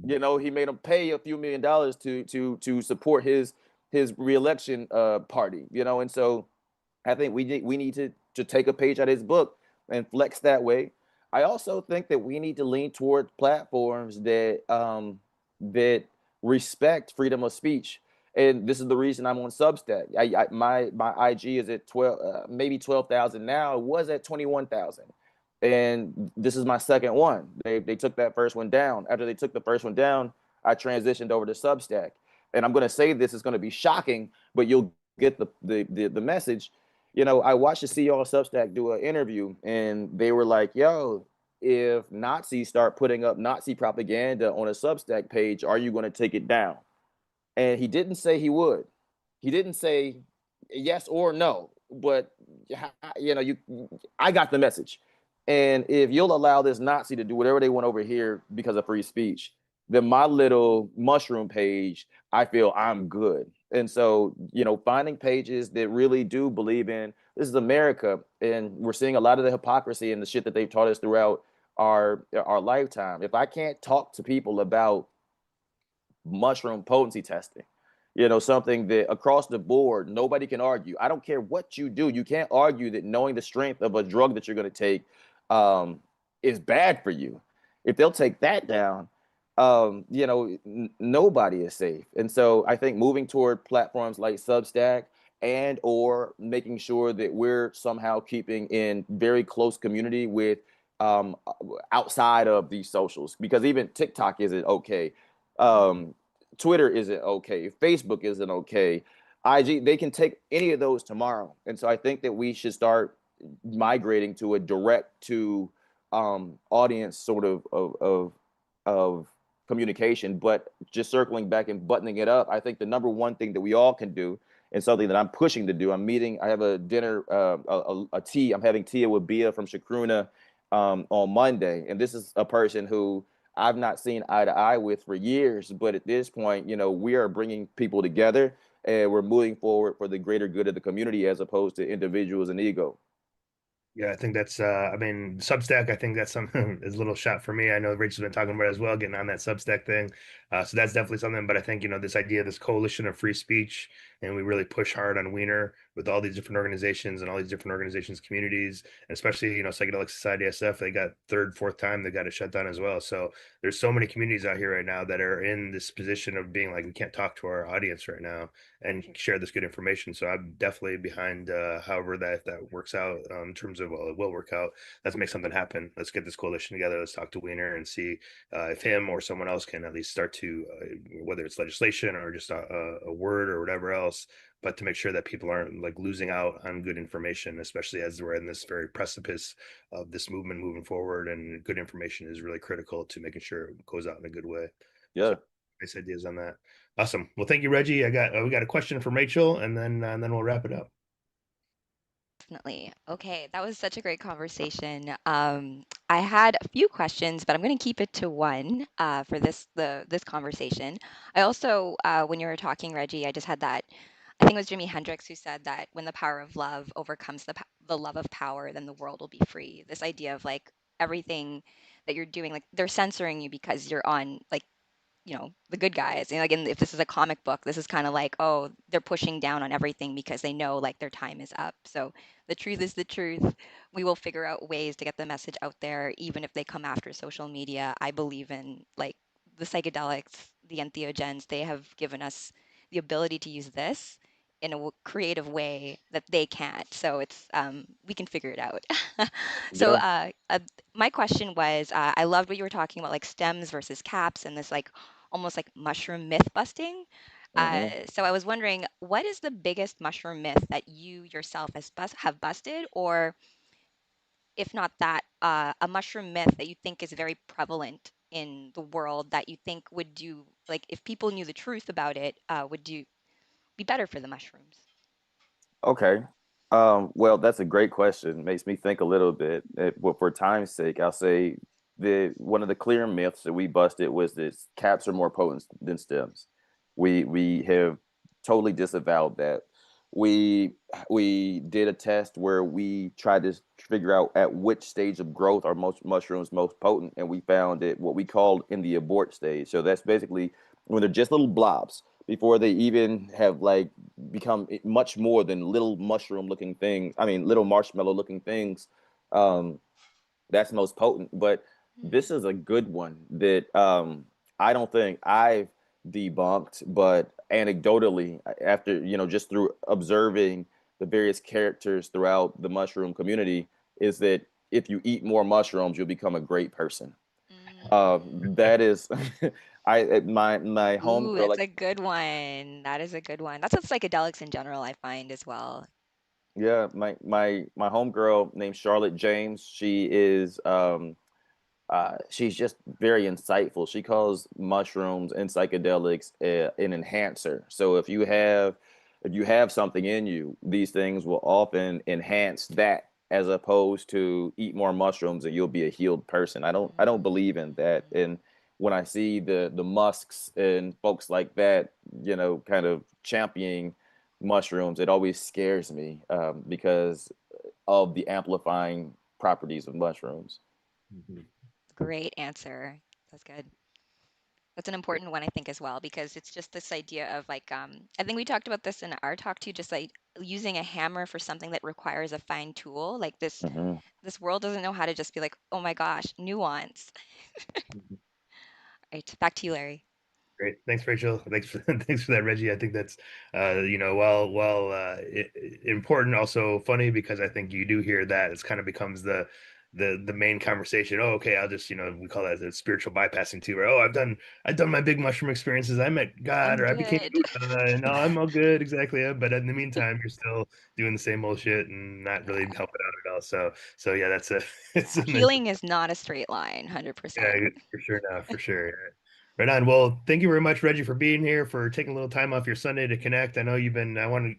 He made them pay a few $1 million to support his reelection party. And so I think we need to take a page out of his book and flex that way. I also think that we need to lean toward platforms that respect freedom of speech. And this is the reason I'm on Substack. My IG is at 12, maybe 12,000 now. It was at 21,000, and this is my second one. They took that first one down. After they took the first one down, I transitioned over to Substack. And I'm going to say this is going to be shocking, but you'll get the message. I watched the CEO of Substack do an interview, and they were like, "Yo, if Nazis start putting up Nazi propaganda on a Substack page, are you going to take it down?" And he didn't say he would. He didn't say yes or no, but I got the message. And if you'll allow this Nazi to do whatever they want over here because of free speech, then my little mushroom page, I feel I'm good. And so, finding pages that really do believe in this is America, and we're seeing a lot of the hypocrisy and the shit that they've taught us throughout our lifetime. If I can't talk to people about mushroom potency testing, something that across the board, nobody can argue. I don't care what you do. You can't argue that knowing the strength of a drug that you're going to take is bad for you. If they'll take that down, nobody is safe. And so I think moving toward platforms like Substack and or making sure that we're somehow keeping in very close community with outside of these socials, because even TikTok isn't okay. Twitter isn't okay. Facebook isn't okay. IG, they can take any of those tomorrow. And so I think that we should start migrating to a direct to audience sort of communication. But just circling back and buttoning it up, I think the number one thing that we all can do, and something that I'm pushing to do, I have a dinner, a tea. I'm having tea with Bia from Shakruna on Monday, and this is a person who I've not seen eye to eye with for years. But at this point, we are bringing people together and we're moving forward for the greater good of the community as opposed to individuals and ego. Yeah, I think that's I mean, Substack, I think that's something is a little shot for me. I know Rachel's been talking about it as well, getting on that Substack thing. So that's definitely something. But I think, this idea, this coalition of free speech, and we really push hard on Wiener with all these different organizations and all these different organizations, communities, and especially, Psychedelic Society SF, they got third, fourth time they got it shut down as well. So there's so many communities out here right now that are in this position of being like, we can't talk to our audience right now and share this good information. So I'm definitely behind however that works out in terms of, well, it will work out. Let's make something happen. Let's get this coalition together. Let's talk to Wiener and see if him or someone else can at least start to, whether it's legislation or just a word or whatever else, but to make sure that people aren't like losing out on good information, especially as we're in this very precipice of this movement moving forward. And good information is really critical to making sure it goes out in a good way. So Yeah. nice ideas on that. Awesome. Well, thank you, Reggie. We got a question from Rachel, and then we'll wrap it up. Definitely. Okay, that was such a great conversation. I had a few questions, but I'm going to keep it to one for this conversation. I also, when you were talking, Reggie, I just had that. I think it was Jimi Hendrix who said that when the power of love overcomes the love of power, then the world will be free. This idea of like everything that you're doing, like they're censoring you because you're on like the good guys. And like, if this is a comic book, this is kind of like, oh, they're pushing down on everything because they know like their time is up. So the truth is the truth. We will figure out ways to get the message out there, even if they come after social media. I believe in like the psychedelics, the entheogens. They have given us the ability to use this in a creative way that they can't. So it's we can figure it out. so Yeah. my question was, I loved what you were talking about, like stems versus caps, and this like almost like mushroom myth busting. Hmm. So I was wondering, what is the biggest mushroom myth that you yourself have busted, or if not that, a mushroom myth that you think is very prevalent in the world that you think would do, like if people knew the truth about it, would do be better for the mushrooms? Okay. Well, that's a great question. Makes me think a little bit. Well, for time's sake, I'll say the one of the clear myths that we busted was this: caps are more potent than stems. We have totally disavowed that. We we did a test where we tried to figure out at which stage of growth are most mushrooms most potent, and we found it what we called in the abort stage. So that's basically when they're just little blobs before they even have like become much more than little mushroom looking things. I mean, little marshmallow looking things. Um, that's most potent. But this is a good one that I don't think I've debunked, but anecdotally, after just through observing the various characters throughout the mushroom community, is that if you eat more mushrooms, you'll become a great person. That is, my Ooh, homegirl, that's like a good one. That is a good one. That's what psychedelics in general I find as well. yeah, my homegirl named Charlotte James. She's just very insightful. She calls mushrooms and psychedelics an enhancer. So if you have something in you, these things will often enhance that as opposed to eat more mushrooms and you'll be a healed person. I don't believe in that. And when I see the Musks and folks like that, kind of championing mushrooms, it always scares me because of the amplifying properties of mushrooms. Mhm. Great answer. That's good. That's an important one, I think, as well, because it's just this idea of like, I think we talked about this in our talk too, just like using a hammer for something that requires a fine tool. Like Hmm. this world doesn't know how to just be like, oh my gosh, nuance. Mhm. Right, back to you, Larry. Great. Thanks, Rachel. Thanks for thanks for that, Reggie. I think that's well important, also funny because I think you do hear that it's kind of becomes the main conversation. Oh, okay, I'll just, we call that the spiritual bypassing too, right? Oh, I've done my big mushroom experiences. I met God, I'm or I became good. Buddha, and no, I'm all good, exactly. But in the meantime, you're still doing the same old shit and not really helping Yeah. out at all. So yeah, that's a it's Yeah. a nice. Healing is not a straight line, 100%. Yeah, for sure now, for sure. Yeah. Right on. Well, thank you very much, Reggie, for being here, for taking a little time off your Sunday to connect. I know I want to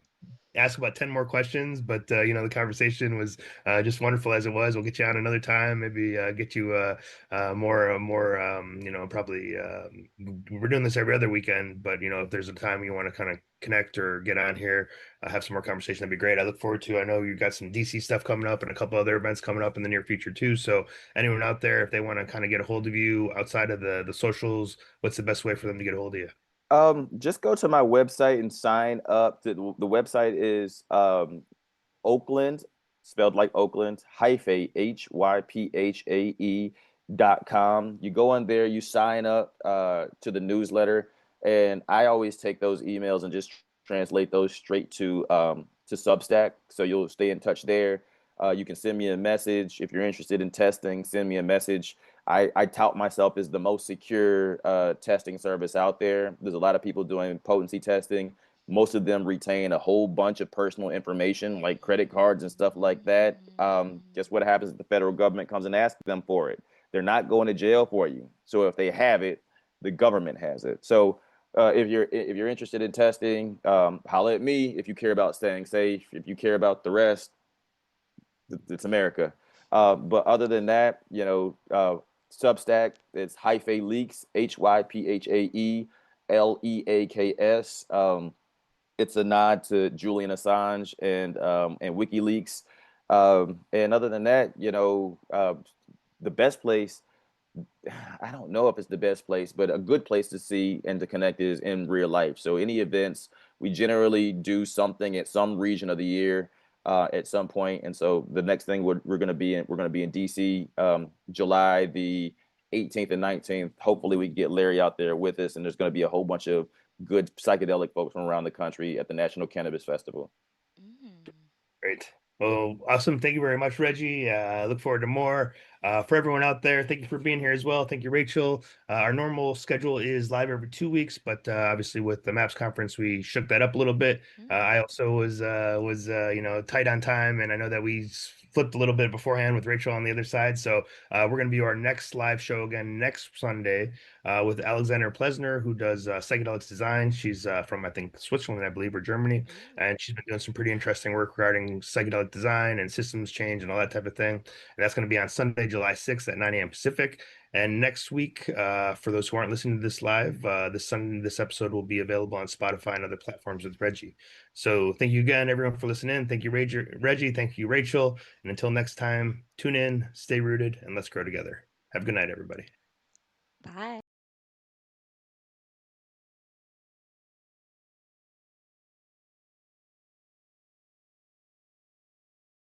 ask about 10 more questions, but the conversation was just wonderful as it was. We'll get you on another time, maybe get you more, probably we're doing this every other weekend, but if there's a time you want to kind of connect or get on here, have some more conversation, that'd be great. I look forward to, I know you got some DC stuff coming up and a couple other events coming up in the near future too. So anyone out there, if they want to kind of get a hold of you outside of the socials, what's the best way for them to get a hold of you? Just go to my website and sign up. The website is Oakland, spelled like Oakland, Hyphae, HYPHAE.com. You go on there, you sign up to the newsletter, and I always take those emails and just translate those straight to Substack. So you'll stay in touch there. You can send me a message if you're interested in testing. Send me a message. I tout myself as the most secure testing service out there. There's a lot of people doing potency testing. Most of them retain a whole bunch of personal information like credit cards and stuff like that. Guess what happens if the federal government comes and asks them for it? They're not going to jail for you. So if they have it, the government has it. So if you're interested in testing, holla at me. If you care about staying safe, if you care about the rest, it's America. But other than that, Substack, it's Hyphae Leaks, HYPHAE LEAKS. It's a nod to Julian Assange and WikiLeaks. And other than that, the best place, I don't know if it's the best place, but a good place to see and to connect is in real life. So any events, we generally do something at some region of the year at some point. And so the next thing we're going to be in DC July the 18th and 19th. Hopefully we get Larry out there with us, and there's going to be a whole bunch of good psychedelic folks from around the country at the National Cannabis Festival. Mm. Great. Well, awesome. Thank you very much, Reggie. I look forward to more. For everyone out there, thank you for being here as well. Thank you, Rachel. Our normal schedule is live every 2 weeks, but obviously with the MAPS conference, we shook that up a little bit. I also was tight on time, and I know that we flipped a little bit beforehand with Rachel on the other side. So we're going to be our next live show again next Sunday with Alexander Plesner, who does psychedelics design. She's from, I think, Switzerland, I believe, or Germany, and she's been doing some pretty interesting work regarding psychedelic design and systems change and all that type of thing. And that's going to be on Sunday, July 6th at 9 a.m. Pacific. And next week, for those who aren't listening to this live, this episode will be available on Spotify and other platforms with Reggie. So thank you again, everyone, for listening. Thank you, Reggie. Thank you, Rachel. And until next time, tune in, stay rooted, and let's grow together. Have a good night, everybody. Bye.